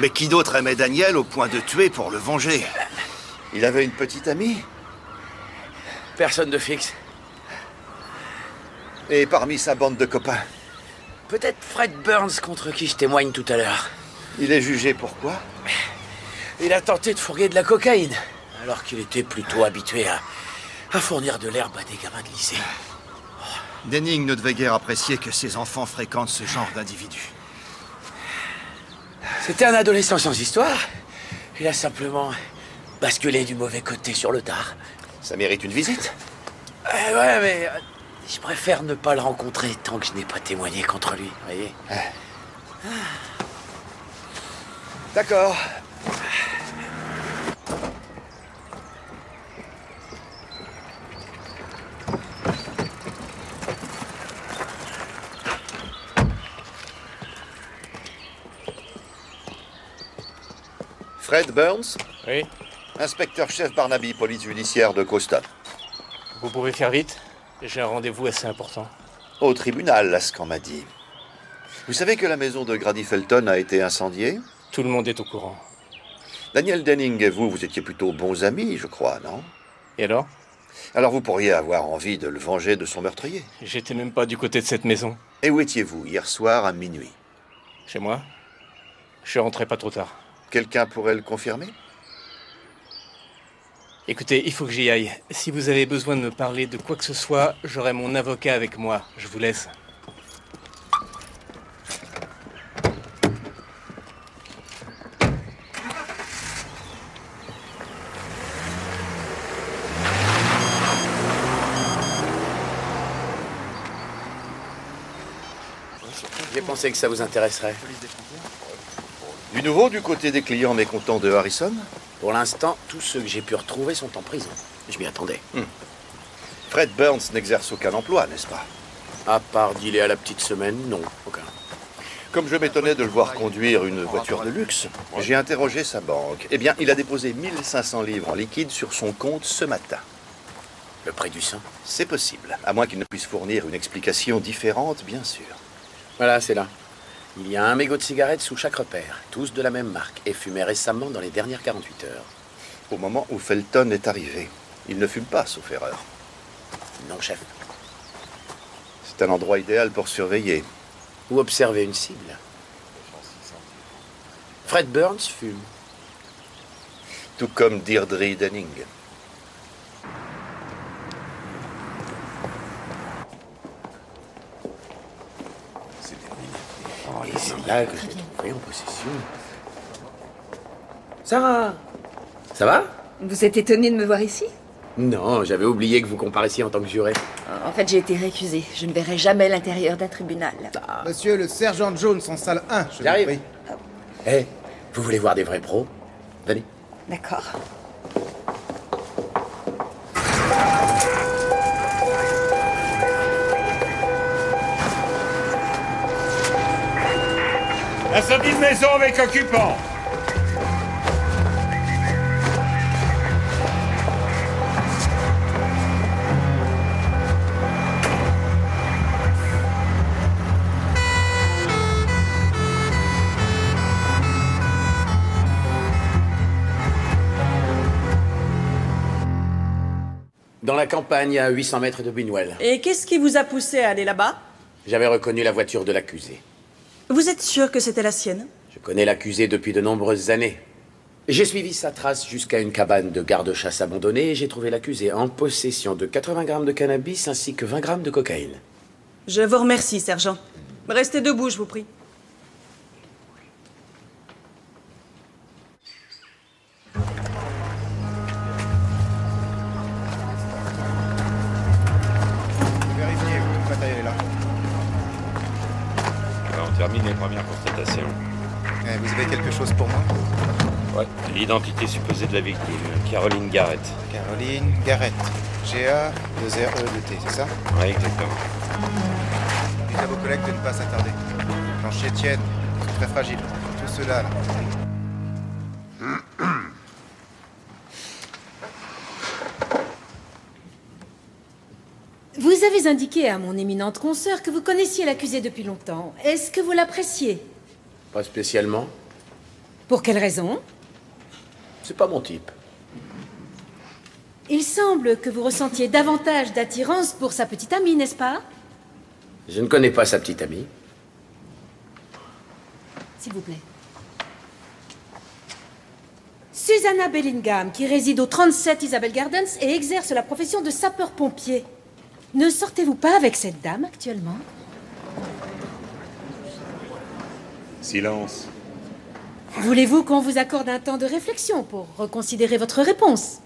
Mais qui d'autre aimait Daniel au point de tuer pour le venger? Il avait une petite amie? Personne de fixe. Et parmi sa bande de copains? Peut-être Fred Burns contre qui je témoigne tout à l'heure. Il est jugé pour quoi? Il a tenté de fourguer de la cocaïne, alors qu'il était plutôt habitué à fournir de l'herbe à des gamins de lycée. Denning ne devait guère apprécier que ses enfants fréquentent ce genre d'individus. C'était un adolescent sans histoire. Il a simplement basculé du mauvais côté sur le tard. Ça mérite une visite? Ouais, mais je préfère ne pas le rencontrer tant que je n'ai pas témoigné contre lui, voyez. D'accord. Fred Burns? Oui. Inspecteur-chef Barnaby, police judiciaire de Coston. Vous pouvez faire vite? J'ai un rendez-vous assez important. Au tribunal, à ce qu'on m'a dit. Vous savez que la maison de Grady Felton a été incendiée? Tout le monde est au courant. Daniel Denning et vous étiez plutôt bons amis, je crois, non? Et alors? Alors vous pourriez avoir envie de le venger de son meurtrier. J'étais même pas du côté de cette maison. Et où étiez-vous hier soir à minuit? Chez moi? Je suis rentré pas trop tard. Quelqu'un pourrait le confirmer? Écoutez, il faut que j'y aille. Si vous avez besoin de me parler de quoi que ce soit, j'aurai mon avocat avec moi. Je vous laisse. J'ai pensé que ça vous intéresserait. Du nouveau du côté des clients mécontents de Harrison? Pour l'instant, tous ceux que j'ai pu retrouver sont en prison. Je m'y attendais. Fred Burns n'exerce aucun emploi, n'est-ce pas? À part dealer à la petite semaine, non, aucun. Comme je m'étonnais de le voir conduire une voiture de luxe, j'ai interrogé sa banque. Eh bien, il a déposé 1500 livres en liquide sur son compte ce matin. Le prix du sang? C'est possible, à moins qu'il ne puisse fournir une explication différente, bien sûr. Voilà, c'est là. Il y a un mégot de cigarettes sous chaque repère, tous de la même marque, et fumés récemment dans les dernières 48 heures. Au moment où Felton est arrivé, il ne fume pas, sauf erreur. Non, chef. C'est un endroit idéal pour surveiller. Ou observer une cible. Fred Burns fume. Tout comme Deirdre Denning. Et c'est là que je l'ai trouvé en possession. Sarah! Ça va? Vous êtes étonné de me voir ici? Non, j'avais oublié que vous comparaissiez en tant que juré. En fait, j'ai été récusée. Je ne verrai jamais l'intérieur d'un tribunal. Monsieur le sergent Jones en salle 1, je vous J'arrive. prie. Hé, vous voulez voir des vrais pros? Venez. D'accord. Incendie de maison avec occupant. Dans la campagne, à 800 mètres de Binwell. Et qu'est-ce qui vous a poussé à aller là-bas? J'avais reconnu la voiture de l'accusé. Vous êtes sûr que c'était la sienne? Je connais l'accusé depuis de nombreuses années. J'ai suivi sa trace jusqu'à une cabane de garde-chasse abandonnée et j'ai trouvé l'accusé en possession de 80 grammes de cannabis ainsi que 20 grammes de cocaïne. Je vous remercie, sergent. Restez debout, je vous prie. Vérifiez, votre matériel est là. On termine les premières constatations. Vous avez quelque chose pour moi? Ouais. L'identité supposée de la victime, Caroline Garrett. Caroline Garrett. G-A-2-R-E-T, c'est ça? Ouais, exactement. Dites à vos collègues de ne pas s'attarder. Les planchers tiennent, ils sont très fragiles. Tout cela, là. Vous avez indiqué à mon éminente consoeur que vous connaissiez l'accusé depuis longtemps. Est-ce que vous l'appréciez? Pas spécialement. Pour quelle raison? C'est pas mon type. Il semble que vous ressentiez davantage d'attirance pour sa petite amie, n'est-ce pas? Je ne connais pas sa petite amie. S'il vous plaît. Susanna Bellingham, qui réside au 37 Isabel Gardens et exerce la profession de sapeur-pompier. Ne sortez-vous pas avec cette dame actuellement? Silence. Voulez-vous qu'on vous accorde un temps de réflexion pour reconsidérer votre réponse?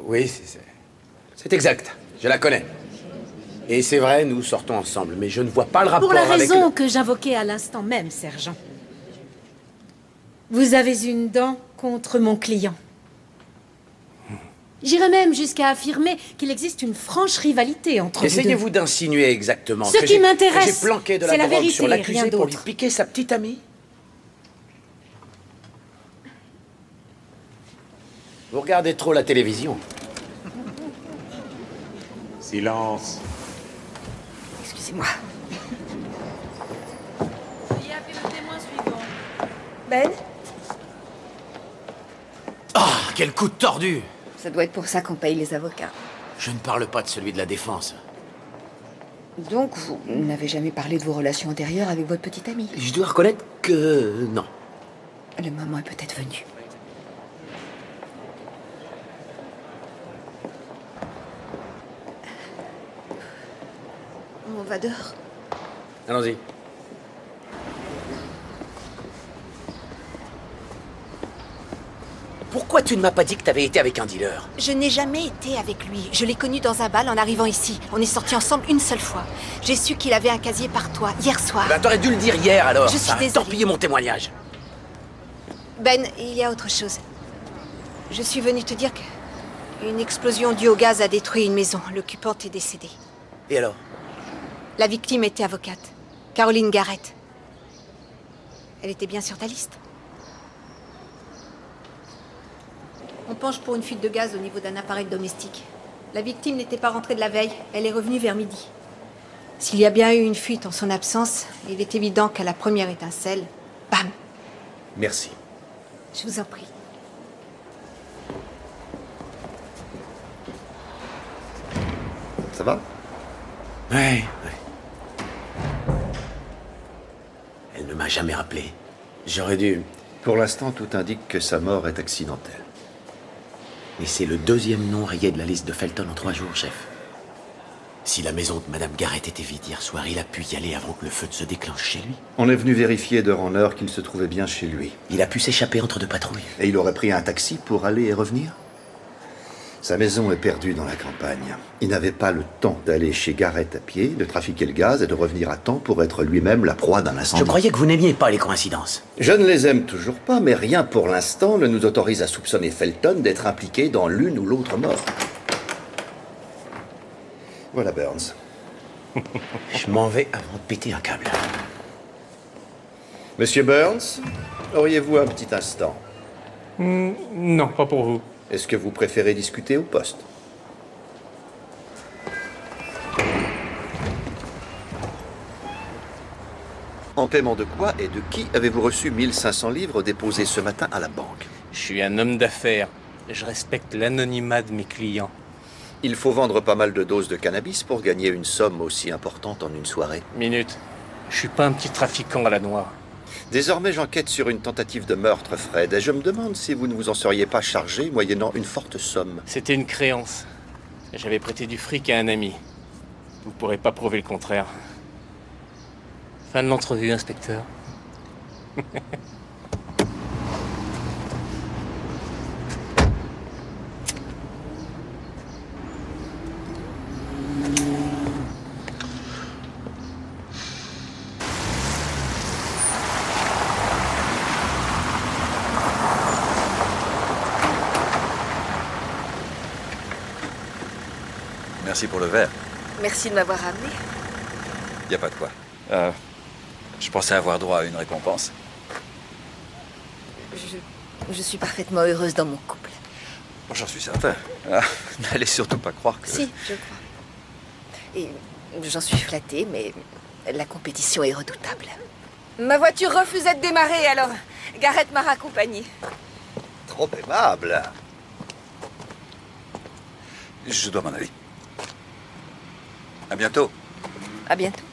Oui, c'est exact. Je la connais. Et c'est vrai, nous sortons ensemble, mais je ne vois pas le rapport Pour la avec raison que j'invoquais à l'instant même, sergent. Vous avez une dent contre mon client. J'irais même jusqu'à affirmer qu'il existe une franche rivalité entre vous deux. Essayez-vous d'insinuer exactement Ce qui m'intéresse, j'ai planqué de c'est la la drogue sur vérité, l'accusé rien pour lui d'autre. piquer sa petite amie? Vous regardez trop la télévision. Silence. Excusez-moi. Qui a fait le témoin suivant? Ben? Ah, quel coup de tordu! Ça doit être pour ça qu'on paye les avocats. Je ne parle pas de celui de la défense. Donc, vous n'avez jamais parlé de vos relations antérieures avec votre petite amie? Je dois reconnaître que non. Le moment est peut-être venu. On va dehors. Allons-y. Pourquoi tu ne m'as pas dit que tu avais été avec un dealer? Je n'ai jamais été avec lui. Je l'ai connu dans un bal en arrivant ici. On est sortis ensemble une seule fois. J'ai su qu'il avait un casier par toi, hier soir. Ben, t'aurais dû le dire hier, alors. Je suis Ça a désolée. torpillé mon témoignage. Ben, il y a autre chose. Je suis venue te dire que une explosion due au gaz a détruit une maison. L'occupante est décédée. Et alors? La victime était avocate. Caroline Garrett. Elle était bien sur ta liste? On penche pour une fuite de gaz au niveau d'un appareil domestique. La victime n'était pas rentrée de la veille. Elle est revenue vers midi. S'il y a bien eu une fuite en son absence, il est évident qu'à la première étincelle, bam! Merci. Je vous en prie. Ça va? Ouais. Elle ne m'a jamais rappelé. J'aurais dû... Pour l'instant, tout indique que sa mort est accidentelle. Mais c'est le deuxième nom rayé de la liste de Felton en 3 jours, chef. Si la maison de Madame Garrett était vide hier soir, il a pu y aller avant que le feu ne se déclenche chez lui. On est venu vérifier d'heure en heure qu'il se trouvait bien chez lui. Il a pu s'échapper entre 2 patrouilles. Et il aurait pris un taxi pour aller et revenir? Sa maison est perdue dans la campagne. Il n'avait pas le temps d'aller chez Garrett à pied, de trafiquer le gaz et de revenir à temps pour être lui-même la proie d'un incendie. Je croyais que vous n'aimiez pas les coïncidences. Je ne les aime toujours pas, mais rien pour l'instant ne nous autorise à soupçonner Felton d'être impliqué dans l'une ou l'autre mort. Voilà Burns. Je m'en vais avant de péter un câble. Monsieur Burns, auriez-vous un petit instant? Non, pas pour vous. Est-ce que vous préférez discuter au poste? En paiement de quoi et de qui avez-vous reçu 1500 livres déposés ce matin à la banque? Je suis un homme d'affaires. Je respecte l'anonymat de mes clients. Il faut vendre pas mal de doses de cannabis pour gagner une somme aussi importante en une soirée. Minute. Je suis pas un petit trafiquant à la noire. Désormais, j'enquête sur une tentative de meurtre, Fred, et je me demande si vous ne vous en seriez pas chargé moyennant une forte somme. C'était une créance. J'avais prêté du fric à un ami. Vous pourrez pas prouver le contraire. Fin de l'entrevue, inspecteur. Merci pour le verre. Merci de m'avoir ramené. Y a pas de quoi. Je pensais avoir droit à une récompense. Je suis parfaitement heureuse dans mon couple. J'en suis certain. N'allez surtout pas croire que... Si, je crois. Et j'en suis flattée, mais la compétition est redoutable. Ma voiture refusait de démarrer, alors Garrett m'a raccompagnée. Trop aimable. Je dois m'en aller. À bientôt. À bientôt.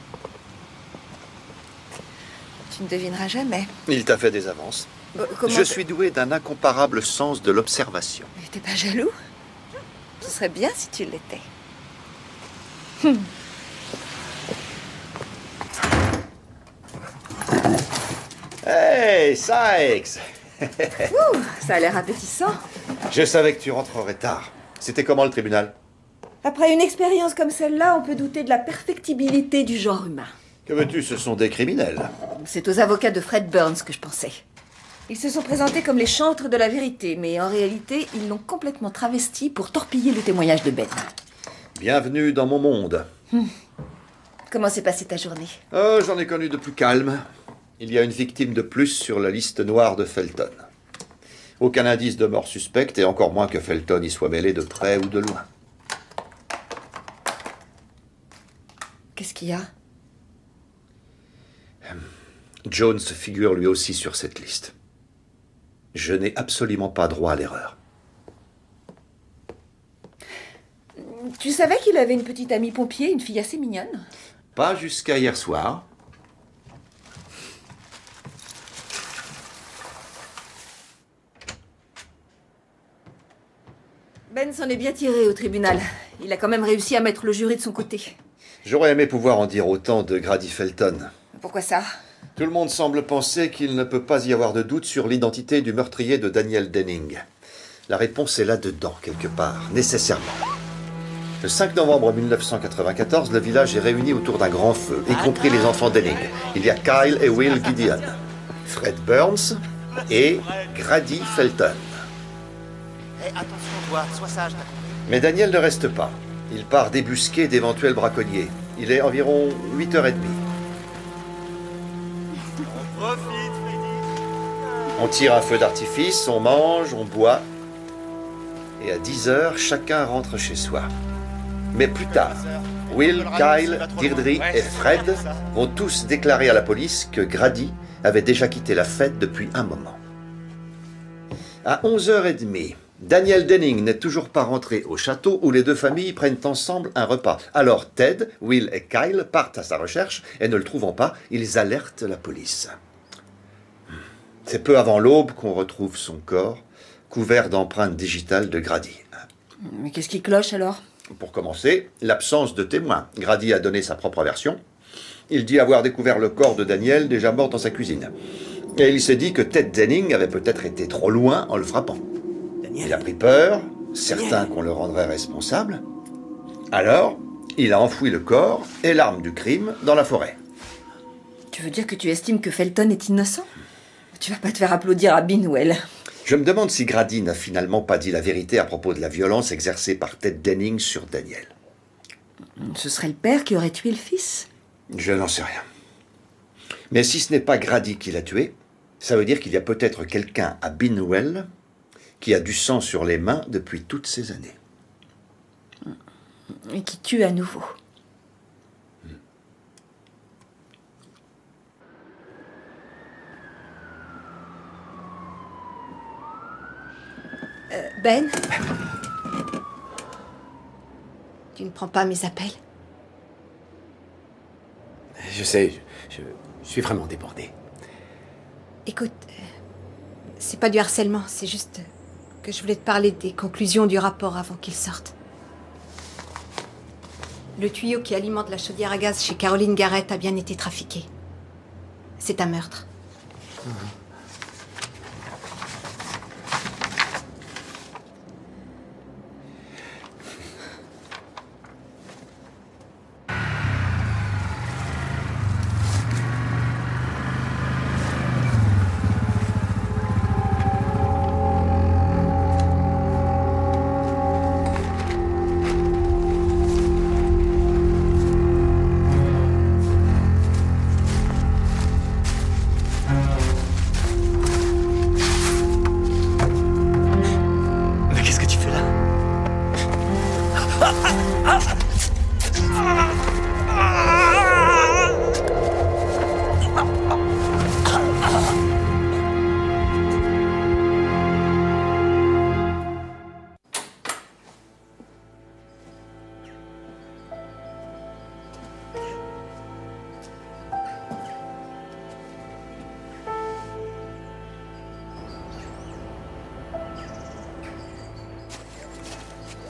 Tu ne devineras jamais. Il t'a fait des avances. Comment Je suis doué d'un incomparable sens de l'observation. Mais t'es pas jaloux? Ce serait bien si tu l'étais. Hey, Sykes! Ouh, ça a l'air appétissant. Je savais que tu rentrerais tard. C'était comment le tribunal? Après une expérience comme celle-là, on peut douter de la perfectibilité du genre humain. Que veux-tu, ce sont des criminels. C'est aux avocats de Fred Burns que je pensais. Ils se sont présentés comme les chantres de la vérité, mais en réalité, ils l'ont complètement travesti pour torpiller le témoignage de Ben. Bienvenue dans mon monde. Comment s'est passée ta journée? Oh, j'en ai connu de plus calme. Il y a une victime de plus sur la liste noire de Felton. Aucun indice de mort suspecte, et encore moins que Felton y soit mêlé de près ou de loin. Qu'est-ce qu'il y a? Jones figure lui aussi sur cette liste. Je n'ai absolument pas droit à l'erreur. Tu savais qu'il avait une petite amie pompier, une fille assez mignonne? Pas jusqu'à hier soir. Ben s'en est bien tiré au tribunal. Il a quand même réussi à mettre le jury de son côté. J'aurais aimé pouvoir en dire autant de Grady Felton. Pourquoi ça? Tout le monde semble penser qu'il ne peut pas y avoir de doute sur l'identité du meurtrier de Daniel Denning. La réponse est là-dedans, quelque part, nécessairement. Le 5 novembre 1994, le village est réuni autour d'un grand feu, y compris les enfants Denning. Il y a Kyle et Will Gideon, Fred Burns et Grady Felton. Attention, toi, sois sage, t'as compris? Mais Daniel ne reste pas. Il part débusquer d'éventuels braconniers. Il est environ 8h30. Profite, Freddy. On tire un feu d'artifice, on mange, on boit. Et à 10h, chacun rentre chez soi. Mais plus tard, Will, Kyle, Deirdre et Fred vont tous déclarer à la police que Grady avait déjà quitté la fête depuis un moment. À 11h30, Daniel Denning n'est toujours pas rentré au château où les deux familles prennent ensemble un repas. Alors Ted, Will et Kyle partent à sa recherche et ne le trouvant pas, ils alertent la police. C'est peu avant l'aube qu'on retrouve son corps, couvert d'empreintes digitales de Grady. Mais qu'est-ce qui cloche alors? Pour commencer, l'absence de témoins. Grady a donné sa propre version. Il dit avoir découvert le corps de Daniel déjà mort dans sa cuisine. Et il s'est dit que Ted Denning avait peut-être été trop loin en le frappant. Il a pris peur, certain qu'on le rendrait responsable. Alors, il a enfoui le corps et l'arme du crime dans la forêt. Tu veux dire que tu estimes que Felton est innocent? Tu vas pas te faire applaudir à Binwell. Je me demande si Grady n'a finalement pas dit la vérité à propos de la violence exercée par Ted Denning sur Daniel. Ce serait le père qui aurait tué le fils? Je n'en sais rien. Mais si ce n'est pas Grady qui l'a tué, ça veut dire qu'il y a peut-être quelqu'un à Binwell qui a du sang sur les mains depuis toutes ces années. Et qui tue à nouveau. Ben? Tu ne prends pas mes appels? Je sais, je suis vraiment débordé. Écoute, c'est pas du harcèlement, c'est juste que je voulais te parler des conclusions du rapport avant qu'il sorte. Le tuyau qui alimente la chaudière à gaz chez Caroline Garrett a bien été trafiqué. C'est un meurtre.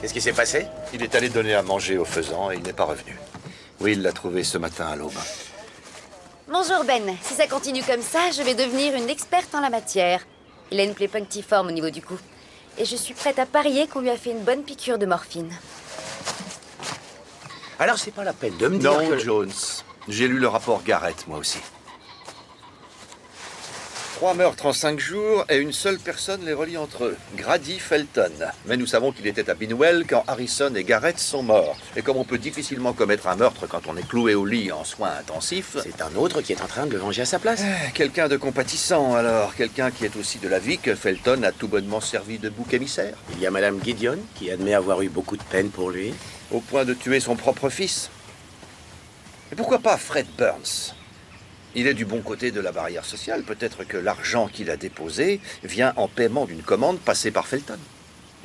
Qu'est-ce qui s'est passé? Il est allé donner à manger au faisan et il n'est pas revenu. Oui, il l'a trouvé ce matin à l'aube. Bonjour Ben, si ça continue comme ça, je vais devenir une experte en la matière. Il a une plaie punctiforme au niveau du cou. Et je suis prête à parier qu'on lui a fait une bonne piqûre de morphine. Alors c'est pas la peine de me dire Non, que... Jones. J'ai lu le rapport Garrett, moi aussi. 3 meurtres en 5 jours et une seule personne les relie entre eux, Grady Felton. Mais nous savons qu'il était à Binwell quand Harrison et Garrett sont morts. Et comme on peut difficilement commettre un meurtre quand on est cloué au lit en soins intensifs... C'est un autre qui est en train de le venger à sa place. Quelqu'un de compatissant, alors. Quelqu'un qui est aussi de l'avis que Felton a tout bonnement servi de bouc émissaire. Il y a Madame Gideon, qui admet avoir eu beaucoup de peine pour lui. Au point de tuer son propre fils. Et pourquoi pas Fred Burns? Il est du bon côté de la barrière sociale. Peut-être que l'argent qu'il a déposé vient en paiement d'une commande passée par Felton.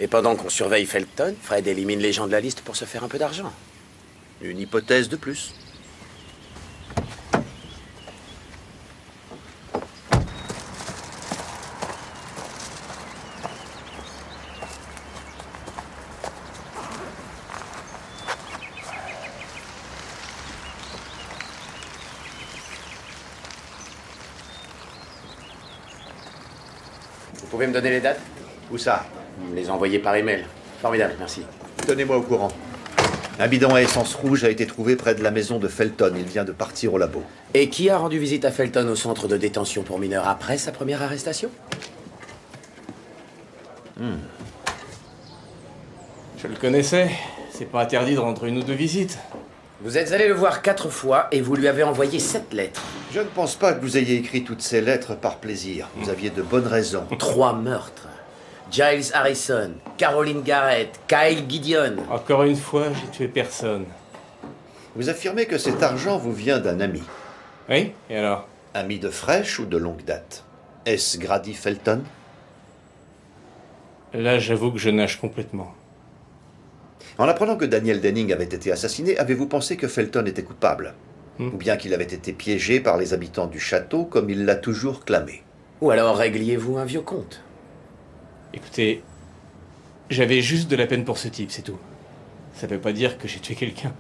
Et pendant qu'on surveille Felton, Fred élimine les gens de la liste pour se faire un peu d'argent. Une hypothèse de plus. Vous pouvez me donner les dates? Où ça? Me les envoyer par email. Formidable, merci. Tenez-moi au courant. Un bidon à essence rouge a été trouvé près de la maison de Felton. Il vient de partir au labo. Et qui a rendu visite à Felton au centre de détention pour mineurs après sa première arrestation? Je le connaissais. C'est pas interdit de rendre une ou deux visites. Vous êtes allé le voir 4 fois et vous lui avez envoyé 7 lettres. Je ne pense pas que vous ayez écrit toutes ces lettres par plaisir. Vous aviez de bonnes raisons. 3 meurtres. Giles Harrison, Caroline Garrett, Kyle Gideon. Encore une fois, j'ai tué personne. Vous affirmez que cet argent vous vient d'un ami. Oui, et alors? Ami de fraîche ou de longue date? Est-ce Grady Felton? Là, j'avoue que je nage complètement. En apprenant que Daniel Denning avait été assassiné, avez-vous pensé que Felton était coupable? Ou bien qu'il avait été piégé par les habitants du château, comme il l'a toujours clamé? Ou alors régliez-vous un vieux compte? Écoutez, j'avais juste de la peine pour ce type, c'est tout. Ça veut pas dire que j'ai tué quelqu'un.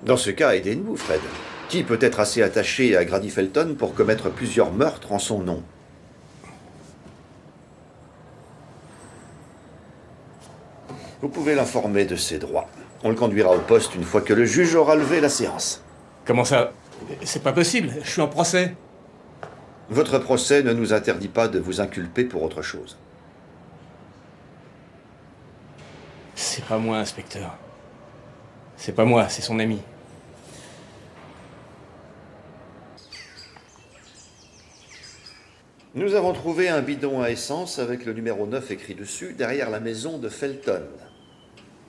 Dans ce cas, aidez-nous, Fred. Qui peut être assez attaché à Grady Felton pour commettre plusieurs meurtres en son nom? Vous pouvez l'informer de ses droits. On le conduira au poste une fois que le juge aura levé la séance. Comment ça? C'est pas possible, je suis en procès. Votre procès ne nous interdit pas de vous inculper pour autre chose. C'est pas moi, inspecteur. C'est pas moi, c'est son ami. Nous avons trouvé un bidon à essence avec le numéro 9 écrit dessus, derrière la maison de Felton.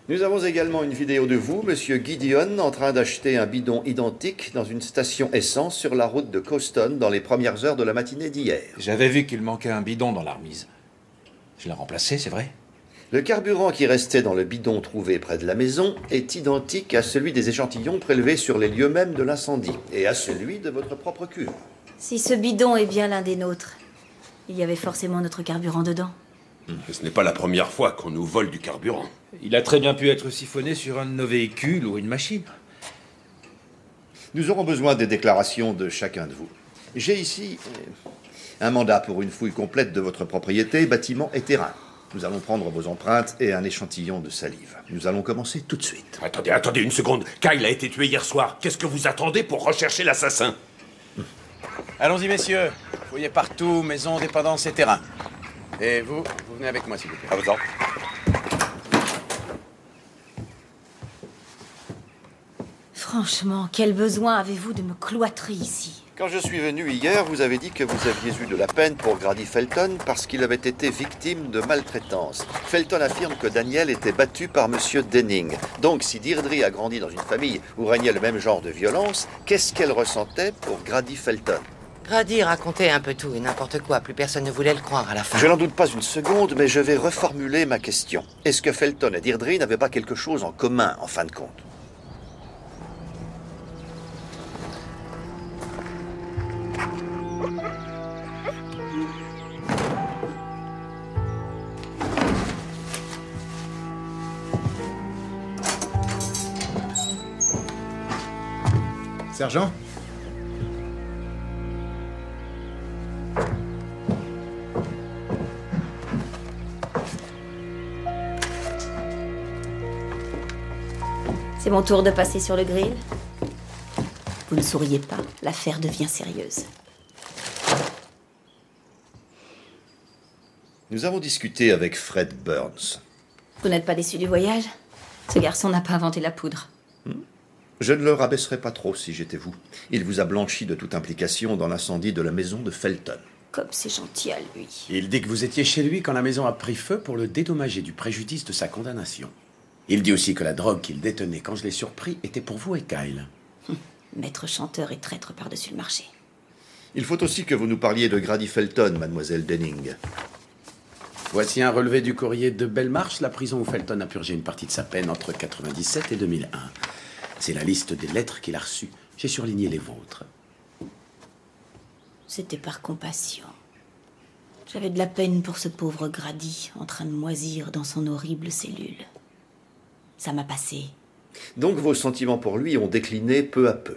Nous avons également une vidéo de vous, monsieur Gideon, en train d'acheter un bidon identique dans une station essence sur la route de Coston dans les premières heures de la matinée d'hier. J'avais vu qu'il manquait un bidon dans la remise. Je l'ai remplacé, c'est vrai? Le carburant qui restait dans le bidon trouvé près de la maison est identique à celui des échantillons prélevés sur les lieux mêmes de l'incendie et à celui de votre propre cuve. Si ce bidon est bien l'un des nôtres, il y avait forcément notre carburant dedans. Ce n'est pas la première fois qu'on nous vole du carburant. Il a très bien pu être siphonné sur un de nos véhicules ou une machine. Nous aurons besoin des déclarations de chacun de vous. J'ai ici un mandat pour une fouille complète de votre propriété, bâtiment et terrain. Nous allons prendre vos empreintes et un échantillon de salive. Nous allons commencer tout de suite. Attendez une seconde. Kyle a été tué hier soir. Qu'est-ce que vous attendez pour rechercher l'assassin? Allons-y, messieurs. Fouillez partout, maison, dépendance et terrain. Et vous venez avec moi, s'il vous plaît. À vos ordres. Franchement, quel besoin avez-vous de me cloîtrer ici? Quand je suis venu hier, vous avez dit que vous aviez eu de la peine pour Grady Felton parce qu'il avait été victime de maltraitance. Felton affirme que Daniel était battu par Monsieur Denning. Donc, si Deirdre a grandi dans une famille où régnait le même genre de violence, qu'est-ce qu'elle ressentait pour Grady Felton? Grady racontait un peu tout et n'importe quoi. Plus personne ne voulait le croire à la fin. Je n'en doute pas une seconde, mais je vais reformuler ma question. Est-ce que Felton et Deirdre n'avaient pas quelque chose en commun, en fin de compte? Sergent? C'est mon tour de passer sur le grill. Vous ne souriez pas, l'affaire devient sérieuse. Nous avons discuté avec Fred Burns. Vous n'êtes pas déçu du voyage? Ce garçon n'a pas inventé la poudre. Je ne le rabaisserais pas trop si j'étais vous. Il vous a blanchi de toute implication dans l'incendie de la maison de Felton. Comme c'est gentil à lui. Il dit que vous étiez chez lui quand la maison a pris feu pour le dédommager du préjudice de sa condamnation. Il dit aussi que la drogue qu'il détenait quand je l'ai surpris était pour vous et Kyle. Maître chanteur et traître par-dessus le marché. Il faut aussi que vous nous parliez de Grady Felton, mademoiselle Denning. Voici un relevé du courrier de Belmarsh, la prison où Felton a purgé une partie de sa peine entre 97 et 2001. C'est la liste des lettres qu'il a reçues. J'ai surligné les vôtres. C'était par compassion. J'avais de la peine pour ce pauvre Grady, en train de moisir dans son horrible cellule. Ça m'a passé. Donc vos sentiments pour lui ont décliné peu à peu.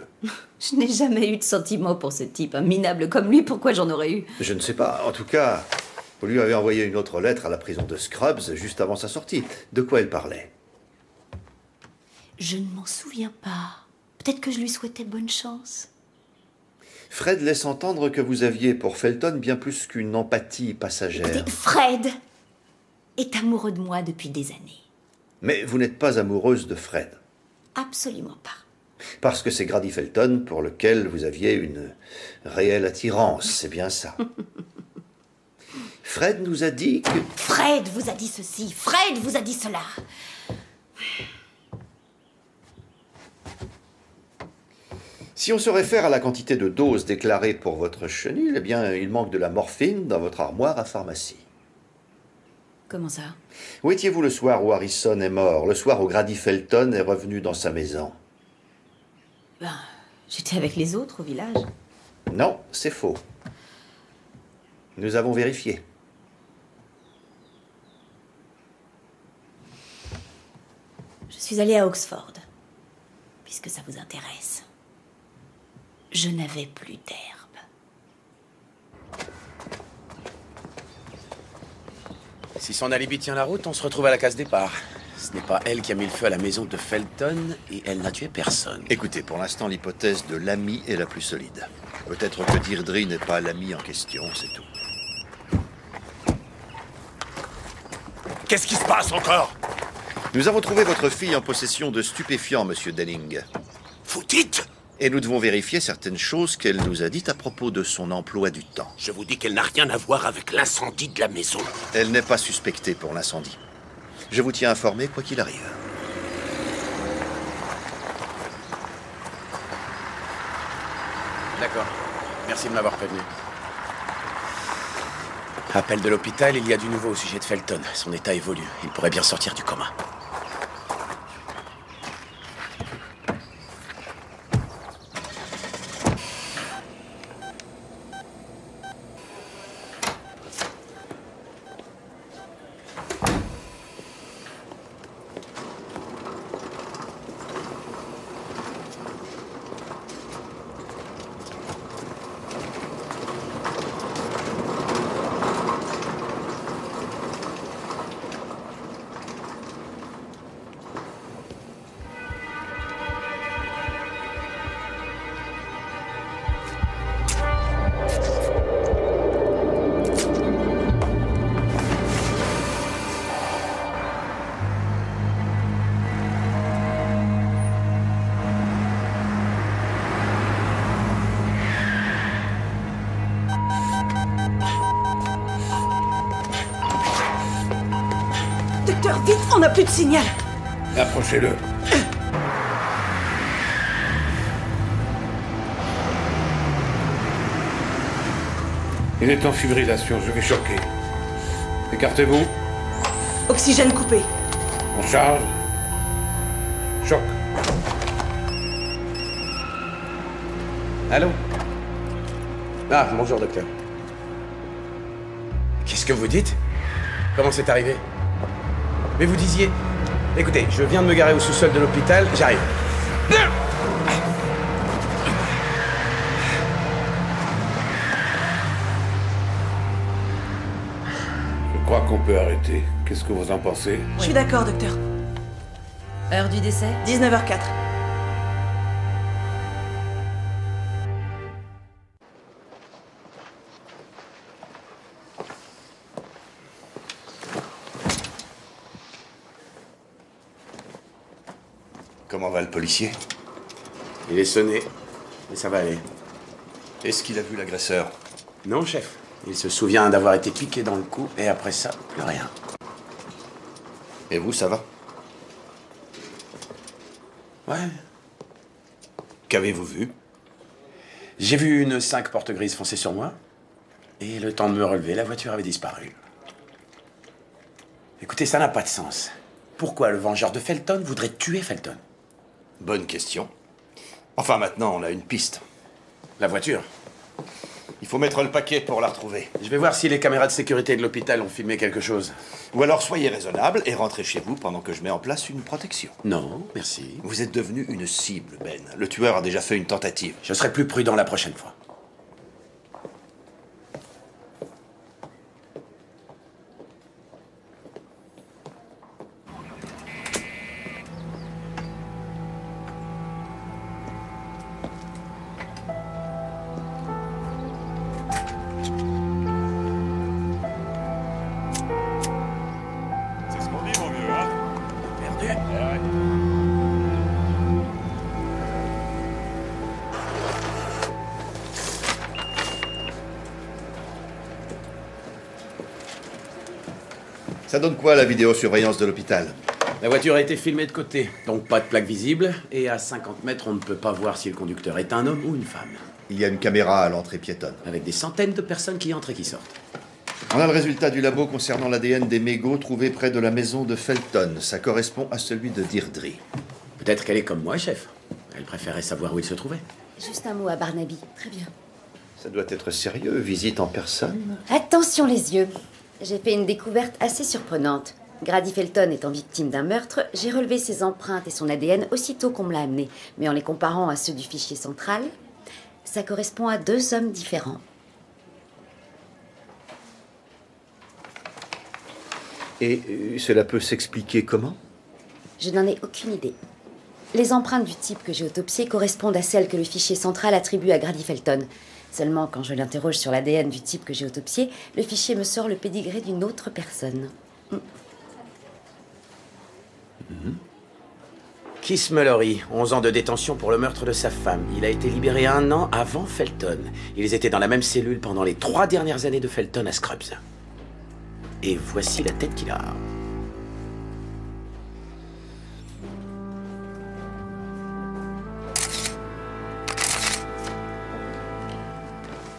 Je n'ai jamais eu de sentiments pour ce type, un minable comme lui, pourquoi j'en aurais eu? Je ne sais pas. En tout cas, vous lui avez envoyé une autre lettre à la prison de Scrubs juste avant sa sortie. De quoi elle parlait? Je ne m'en souviens pas. Peut-être que je lui souhaitais bonne chance. Fred laisse entendre que vous aviez pour Felton bien plus qu'une empathie passagère. Écoutez, Fred est amoureux de moi depuis des années. Mais vous n'êtes pas amoureuse de Fred. Absolument pas. Parce que c'est Grady Felton pour lequel vous aviez une réelle attirance, c'est bien ça. Fred nous a dit que... Fred vous a dit ceci, Fred vous a dit cela. Si on se réfère à la quantité de doses déclarée pour votre chenille, eh bien, il manque de la morphine dans votre armoire à pharmacie. Comment ça? Où étiez-vous le soir où Harrison est mort, le soir où Grady Felton est revenu dans sa maison? J'étais avec les autres au village. Non, c'est faux. Nous avons vérifié. Je suis allée à Oxford, puisque ça vous intéresse. Je n'avais plus d'herbe. Si son alibi tient la route, on se retrouve à la case départ. Ce n'est pas elle qui a mis le feu à la maison de Felton et elle n'a tué personne. Écoutez, pour l'instant, l'hypothèse de l'ami est la plus solide. Peut-être que Deirdre n'est pas l'ami en question, c'est tout. Qu'est-ce qui se passe encore? Nous avons trouvé votre fille en possession de stupéfiants, monsieur Denning. Vous dites? Et nous devons vérifier certaines choses qu'elle nous a dites à propos de son emploi du temps. Je vous dis qu'elle n'a rien à voir avec l'incendie de la maison. Elle n'est pas suspectée pour l'incendie. Je vous tiens informé quoi qu'il arrive. D'accord. Merci de m'avoir prévenu. Appel de l'hôpital, il y a du nouveau au sujet de Felton. Son état évolue. Il pourrait bien sortir du coma. Docteur, vite, on n'a plus de signal. Approchez-le. Il est en fibrillation, je vais choquer. Écartez-vous. Oxygène coupé. On charge. Choc. Allô? Ah, bonjour, docteur. Qu'est-ce que vous dites? Comment c'est arrivé? Mais vous disiez... Écoutez, je viens de me garer au sous-sol de l'hôpital, j'arrive. Je crois qu'on peut arrêter. Qu'est-ce que vous en pensez? Je suis d'accord, docteur. Heure du décès? 19h04. Comment va le policier? Il est sonné, mais ça va aller. Est-ce qu'il a vu l'agresseur? Non, chef. Il se souvient d'avoir été piqué dans le cou, et après ça, plus rien. Et vous, ça va? Ouais. Qu'avez-vous vu? J'ai vu une 5 porte grise foncer sur moi, et le temps de me relever, la voiture avait disparu. Écoutez, ça n'a pas de sens. Pourquoi le vengeur de Felton voudrait tuer Felton? Bonne question. Enfin, maintenant, on a une piste. La voiture? Il faut mettre le paquet pour la retrouver. Je vais voir si les caméras de sécurité de l'hôpital ont filmé quelque chose. Ou alors, soyez raisonnable et rentrez chez vous pendant que je mets en place une protection. Non, merci. Vous êtes devenu une cible, Ben. Le tueur a déjà fait une tentative. Je serai plus prudent la prochaine fois. Ça donne quoi, la vidéosurveillance de l'hôpital? La voiture a été filmée de côté, donc pas de plaque visible, et à 50 mètres, on ne peut pas voir si le conducteur est un homme ou une femme. Il y a une caméra à l'entrée piétonne. Avec des centaines de personnes qui entrent et qui sortent. On a le résultat du labo concernant l'ADN des mégots trouvés près de la maison de Felton. Ça correspond à celui de Deirdre. Peut-être qu'elle est comme moi, chef. Elle préférait savoir où il se trouvait. Juste un mot à Barnaby. Très bien. Ça doit être sérieux, visite en personne. Attention les yeux. J'ai fait une découverte assez surprenante. Grady Felton étant victime d'un meurtre, j'ai relevé ses empreintes et son ADN aussitôt qu'on me l'a amené. Mais en les comparant à ceux du fichier central, ça correspond à 2 hommes différents. Et cela peut s'expliquer comment? Je n'en ai aucune idée. Les empreintes du type que j'ai autopsié correspondent à celles que le fichier central attribue à Grady Felton. Seulement, quand je l'interroge sur l'ADN du type que j'ai autopsié, le fichier me sort le pédigré d'une autre personne. Keith Mallory, 11 ans de détention pour le meurtre de sa femme. Il a été libéré 1 an avant Felton. Ils étaient dans la même cellule pendant les 3 dernières années de Felton à Scrubs. Et voici la tête qu'il a.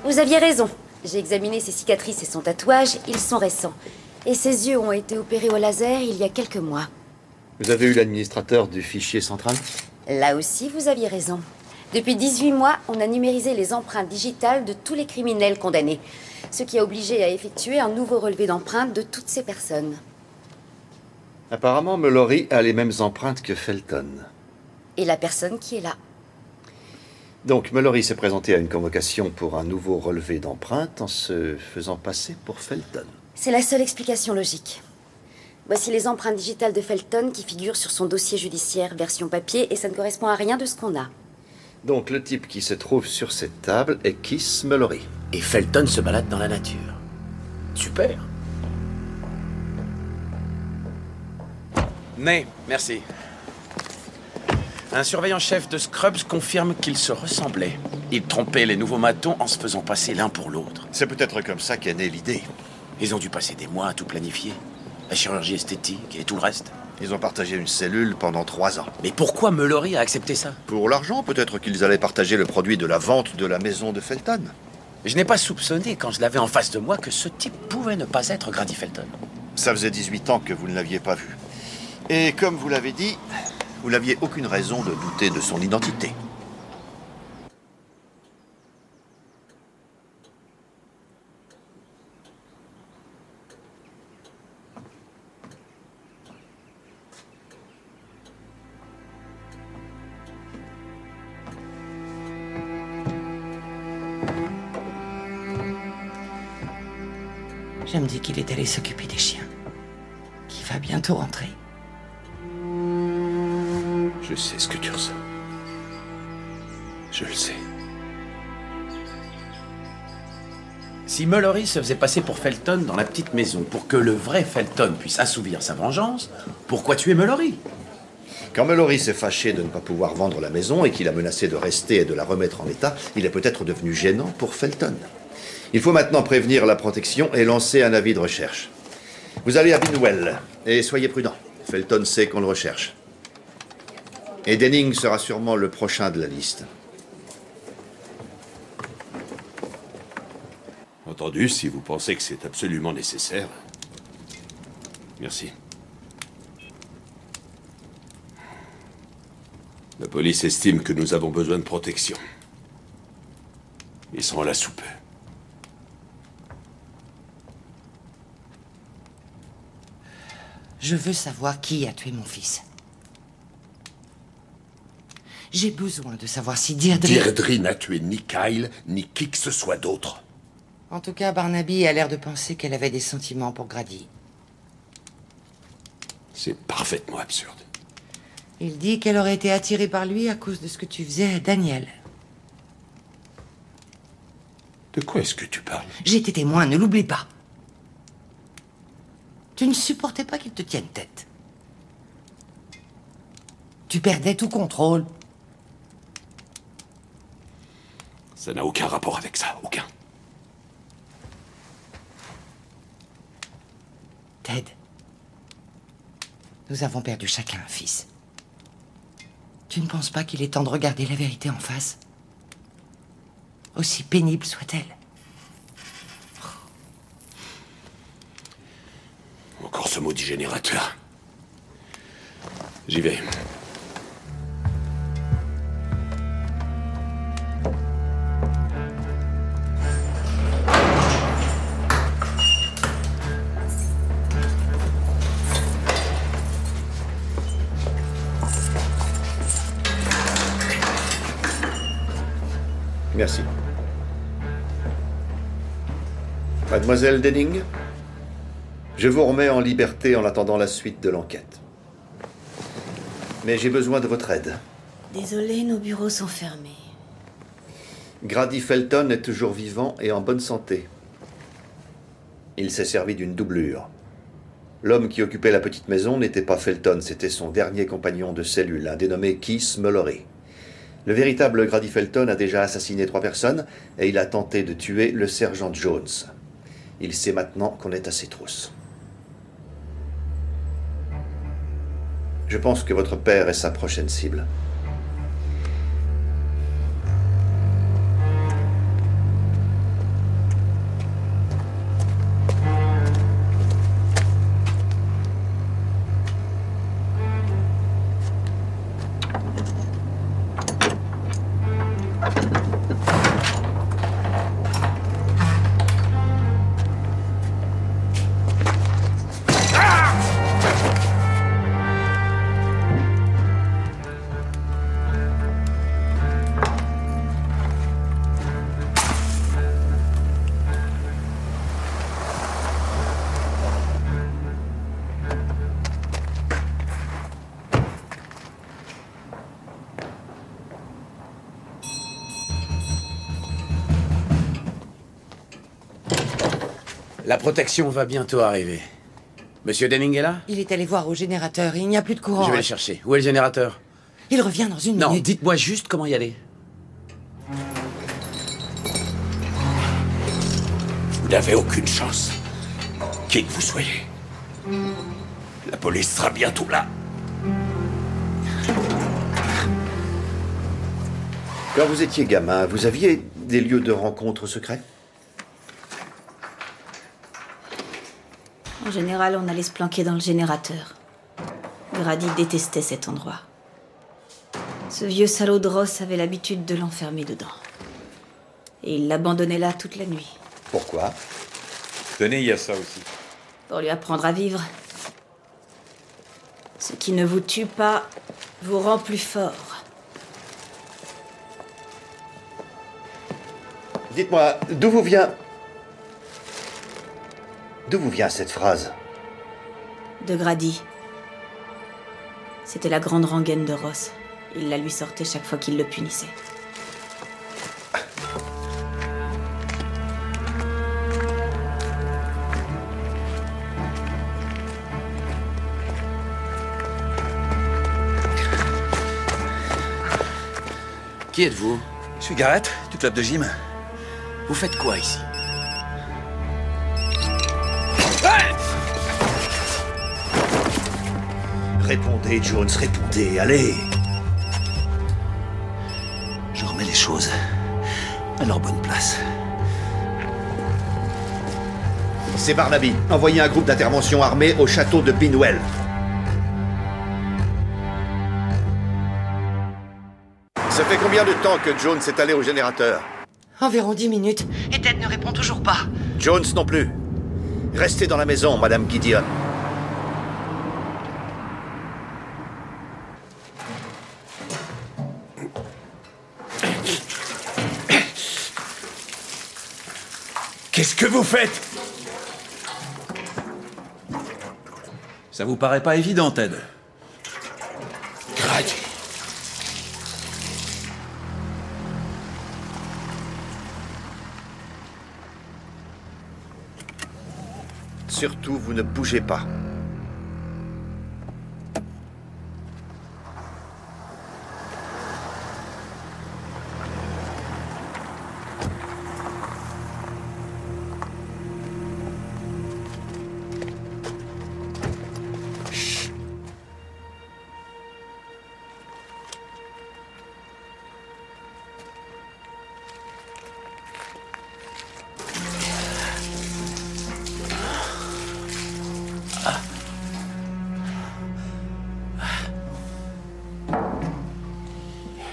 Vous aviez raison. J'ai examiné ses cicatrices et son tatouage, ils sont récents. Et ses yeux ont été opérés au laser il y a quelques mois. Vous avez eu l'administrateur du fichier central? Là aussi, vous aviez raison. Depuis 18 mois, on a numérisé les empreintes digitales de tous les criminels condamnés, ce qui a obligé à effectuer un nouveau relevé d'empreintes de toutes ces personnes. Apparemment, Mallory a les mêmes empreintes que Felton. Et la personne qui est là. Donc, Mallory s'est présenté à une convocation pour un nouveau relevé d'empreintes en se faisant passer pour Felton. C'est la seule explication logique. Voici les empreintes digitales de Felton qui figurent sur son dossier judiciaire version papier et ça ne correspond à rien de ce qu'on a. Donc, le type qui se trouve sur cette table est Keith Mallory. Et Felton se balade dans la nature. Super. Mais, merci. Un surveillant-chef de Scrubs confirme qu'ils se ressemblaient. Ils trompaient les nouveaux matons en se faisant passer l'un pour l'autre. C'est peut-être comme ça qu'est née l'idée. Ils ont dû passer des mois à tout planifier. La chirurgie esthétique et tout le reste. Ils ont partagé une cellule pendant 3 ans. Mais pourquoi Mallory a accepté ça? Pour l'argent, peut-être qu'ils allaient partager le produit de la vente de la maison de Felton. Je n'ai pas soupçonné, quand je l'avais en face de moi, que ce type pouvait ne pas être Grady Felton. Ça faisait 18 ans que vous ne l'aviez pas vu. Et comme vous l'avez dit, vous n'aviez aucune raison de douter de son identité. Je me dis qu'il est allé s'occuper des chiens. Qu'il va bientôt rentrer. Je sais ce que tu ressens. Je le sais. Si Mallory se faisait passer pour Felton dans la petite maison pour que le vrai Felton puisse assouvir sa vengeance, pourquoi tuer Mallory? Quand Mallory s'est fâché de ne pas pouvoir vendre la maison et qu'il a menacé de rester et de la remettre en état, il est peut-être devenu gênant pour Felton. Il faut maintenant prévenir la protection et lancer un avis de recherche. Vous allez à Binwell et soyez prudent. Felton sait qu'on le recherche. Et Denning sera sûrement le prochain de la liste. Entendu, si vous pensez que c'est absolument nécessaire. Merci. La police estime que nous avons besoin de protection. Ils seront là sous peu. Je veux savoir qui a tué mon fils. J'ai besoin de savoir si Deirdre... Deirdre n'a tué ni Kyle, ni qui que ce soit d'autre. En tout cas, Barnaby a l'air de penser qu'elle avait des sentiments pour Grady. C'est parfaitement absurde. Il dit qu'elle aurait été attirée par lui à cause de ce que tu faisais à Daniel. De quoi est-ce que tu parles? J'étais témoin, ne l'oublie pas. Tu ne supportais pas qu'il te tienne tête. Tu perdais tout contrôle. Ça n'a aucun rapport avec ça, aucun. Ted, nous avons perdu chacun un fils. Tu ne penses pas qu'il est temps de regarder la vérité en face? Aussi pénible soit-elle. Encore ce maudit générateur. J'y vais. Merci. Mademoiselle Denning, je vous remets en liberté en attendant la suite de l'enquête. Mais j'ai besoin de votre aide. Désolé, nos bureaux sont fermés. Grady Felton est toujours vivant et en bonne santé. Il s'est servi d'une doublure. L'homme qui occupait la petite maison n'était pas Felton, c'était son dernier compagnon de cellule, un dénommé Keith Mallory. Le véritable Grady Felton a déjà assassiné 3 personnes et il a tenté de tuer le sergent Jones. Il sait maintenant qu'on est à ses trousses. Je pense que votre père est sa prochaine cible. La protection va bientôt arriver. Monsieur Denning est là? Il est allé voir au générateur. Il n'y a plus de courant. Je vais le chercher. Où est le générateur? Il revient dans une minute. Non, dites-moi juste comment y aller. Vous n'avez aucune chance. Qui que vous soyez. La police sera bientôt là. Quand vous étiez gamin, vous aviez des lieux de rencontre secrets? En général, on allait se planquer dans le générateur. Grady détestait cet endroit. Ce vieux salaud de Ross avait l'habitude de l'enfermer dedans. Et il l'abandonnait là toute la nuit. Pourquoi? Tenez, il y a ça aussi. Pour lui apprendre à vivre. Ce qui ne vous tue pas vous rend plus fort. Dites-moi, d'où vous vient... D'où vous vient cette phrase? De Grady. C'était la grande rengaine de Ross. Il la lui sortait chaque fois qu'il le punissait. Qui êtes-vous? Je suis Garrett, du club de gym. Vous faites quoi ici? Répondez, Jones, répondez, allez! Je remets les choses à leur bonne place. C'est Barnaby. Envoyez un groupe d'intervention armée au château de Binwell. Ça fait combien de temps que Jones est allé au générateur? Environ 10 minutes. Et Ted ne répond toujours pas. Jones non plus. Restez dans la maison, Madame Gideon. Qu'est-ce que vous faites? Ça vous paraît pas évident, Ted? Grady. Surtout, vous ne bougez pas.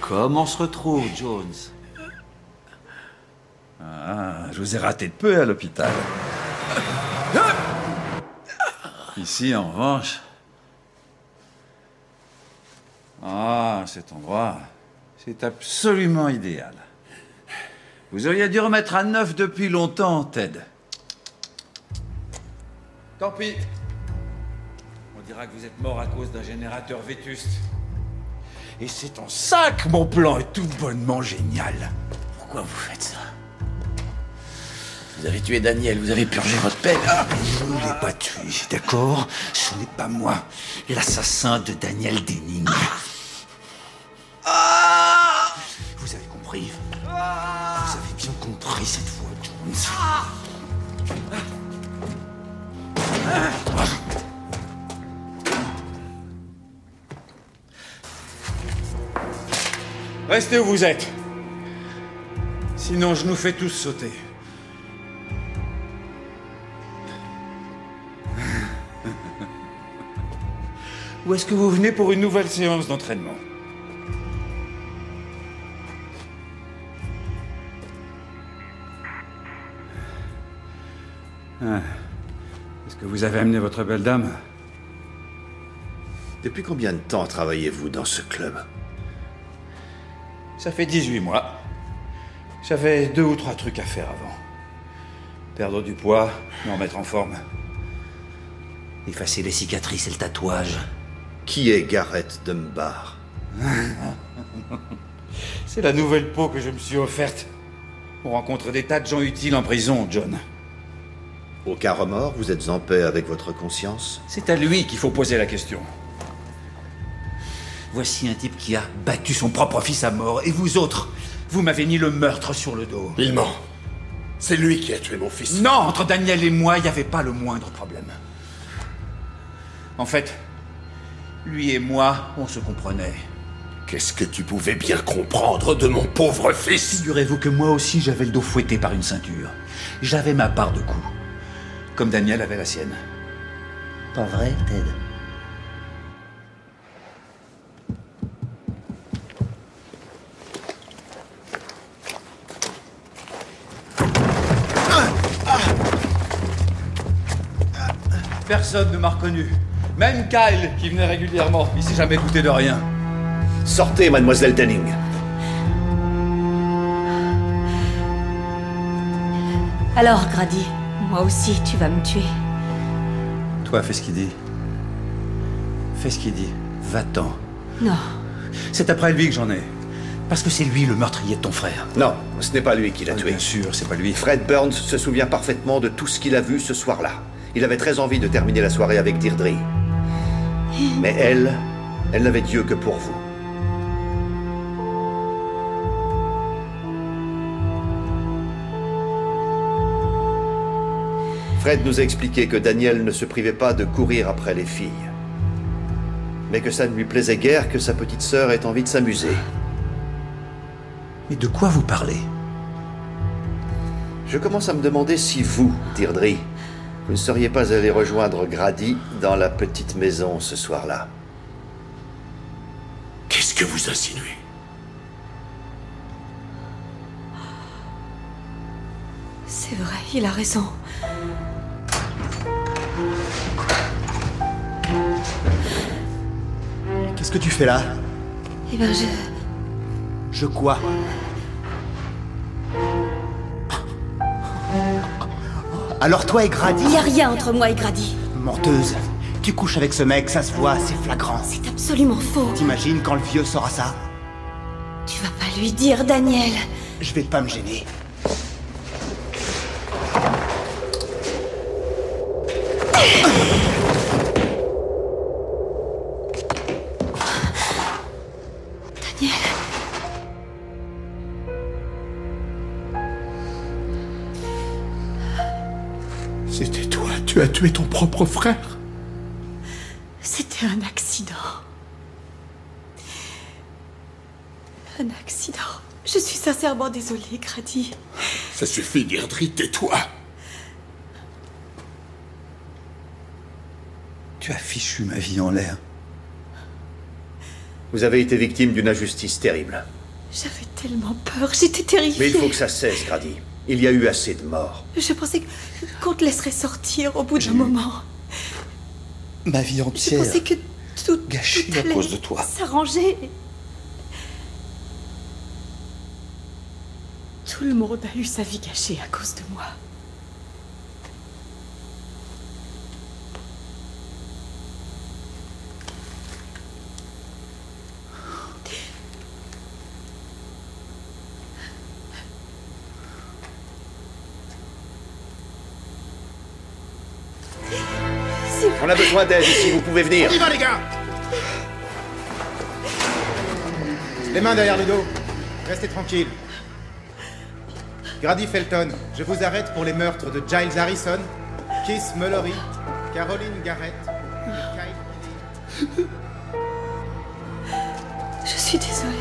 Comment on se retrouve, Jones? Ah, je vous ai raté de peu à l'hôpital. Ici, en revanche... Ah, cet endroit, c'est absolument idéal. Vous auriez dû remettre à neuf depuis longtemps, Ted. Tant pis. On dira que vous êtes mort à cause d'un générateur vétuste. Et c'est en ça que mon plan est tout bonnement génial. Pourquoi vous faites ça? Vous avez tué Daniel, vous avez purgé votre peine. Je ne l'ai pas tué, d'accord? Ce n'est pas moi, l'assassin de Daniel Denning. Vous avez compris? Vous avez bien compris cette fois, Jones. Restez où vous êtes. Sinon, je nous fais tous sauter. Ou est-ce que vous venez pour une nouvelle séance d'entraînement? Est-ce que vous avez amené votre belle dame? Depuis combien de temps travaillez-vous dans ce club? Ça fait 18 mois. J'avais 2 ou 3 trucs à faire avant. Perdre du poids, me remettre en forme. Effacer les cicatrices et le tatouage. Qui est Garrett Dunbar? C'est la nouvelle peau que je me suis offerte. On rencontre des tas de gens utiles en prison, John. Aucun remords? Vous êtes en paix avec votre conscience? C'est à lui qu'il faut poser la question. Voici un type qui a battu son propre fils à mort, et vous autres, vous m'avez mis le meurtre sur le dos. Il ment. C'est lui qui a tué mon fils. Non, entre Daniel et moi, il n'y avait pas le moindre problème. En fait, lui et moi, on se comprenait. Qu'est-ce que tu pouvais bien comprendre de mon pauvre fils? Figurez-vous que moi aussi, j'avais le dos fouetté par une ceinture. J'avais ma part de coups. Comme Daniel avait la sienne. Pas vrai, Ted? Personne ne m'a reconnu. Même Kyle, qui venait régulièrement, il s'est jamais douté de rien. Sortez, mademoiselle Denning. Alors, Grady, moi aussi, tu vas me tuer. Toi, fais ce qu'il dit. Fais ce qu'il dit. Va-t'en. Non. C'est après lui que j'en ai. Parce que c'est lui le meurtrier de ton frère. Non, ce n'est pas lui qui l'a tué. Bien sûr, c'est pas lui. Fred Burns se souvient parfaitement de tout ce qu'il a vu ce soir-là. Il avait très envie de terminer la soirée avec Deirdre. Mais elle n'avait Dieu que pour vous. Fred nous a expliqué que Daniel ne se privait pas de courir après les filles. Mais que ça ne lui plaisait guère que sa petite sœur ait envie de s'amuser. Mais de quoi vous parlez? Je commence à me demander si vous, Deirdre, vous ne seriez pas allé rejoindre Grady dans la petite maison ce soir-là. Qu'est-ce que vous insinuez? C'est vrai, il a raison. Qu'est-ce que tu fais là? Eh ben, Je quoi? Alors toi et Grady? Il n'y a rien entre moi et Grady. Menteuse. Tu couches avec ce mec, ça se voit, c'est flagrant. C'est absolument faux. T'imagines quand le vieux saura ça? Tu vas pas lui dire, Daniel. Je vais pas me gêner. Daniel. C'était toi, tu as tué ton propre frère. C'était un accident. Un accident. Je suis sincèrement désolée, Grady. Ça suffit, Deirdre, tais-toi. Tu as fichu ma vie en l'air. Vous avez été victime d'une injustice terrible. J'avais tellement peur, j'étais terrifiée. Mais il faut que ça cesse, Grady. Il y a eu assez de morts. Je pensais qu'on te laisserait sortir au bout d'un moment. Ma vie entière. Je pensais que tout gâchée tout à allait cause de toi. s'arranger. Tout le monde a eu sa vie gâchée à cause de moi. On a besoin d'aide ici, vous pouvez venir. On y va, les gars! Les mains derrière le dos. Restez tranquilles. Grady Felton, je vous arrête pour les meurtres de Giles Harrison, Keith Mallory, Caroline Garrett, Kyle. Je suis désolée.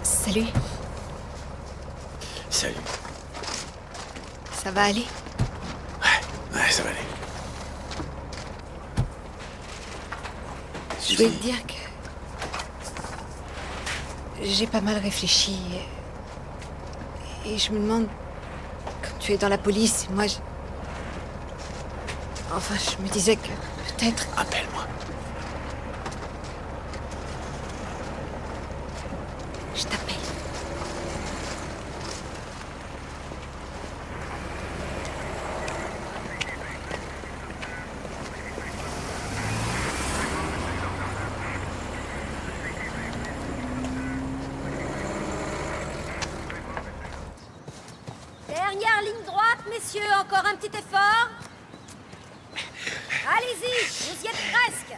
Salut. Salut. Ça va aller? Ouais, ça va aller. Je voulais te dire que... J'ai pas mal réfléchi. Et je me demande... Comme tu es dans la police, moi je... Enfin, je me disais que peut-être... Appelle-moi. messieurs, encore un petit effort. Allez-y, vous y êtes presque.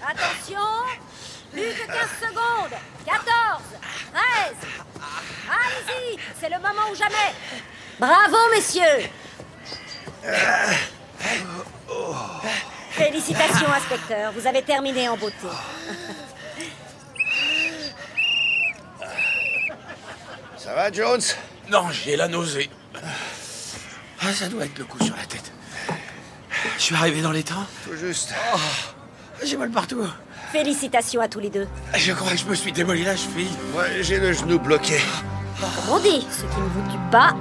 Attention, plus que 15 secondes. 14, 13. Allez-y, c'est le moment ou jamais. Bravo, messieurs. Félicitations, inspecteur, vous avez terminé en beauté. Ça va, Jones? Non, j'ai la nausée. Ah, ça doit être le coup sur la tête. Je suis arrivé dans les temps? Tout juste. Oh, j'ai mal partout. Félicitations à tous les deux. Je crois que je me suis démoli la cheville. Ouais, j'ai le genou bloqué. Comme on dit, ce qui ne vous tue pas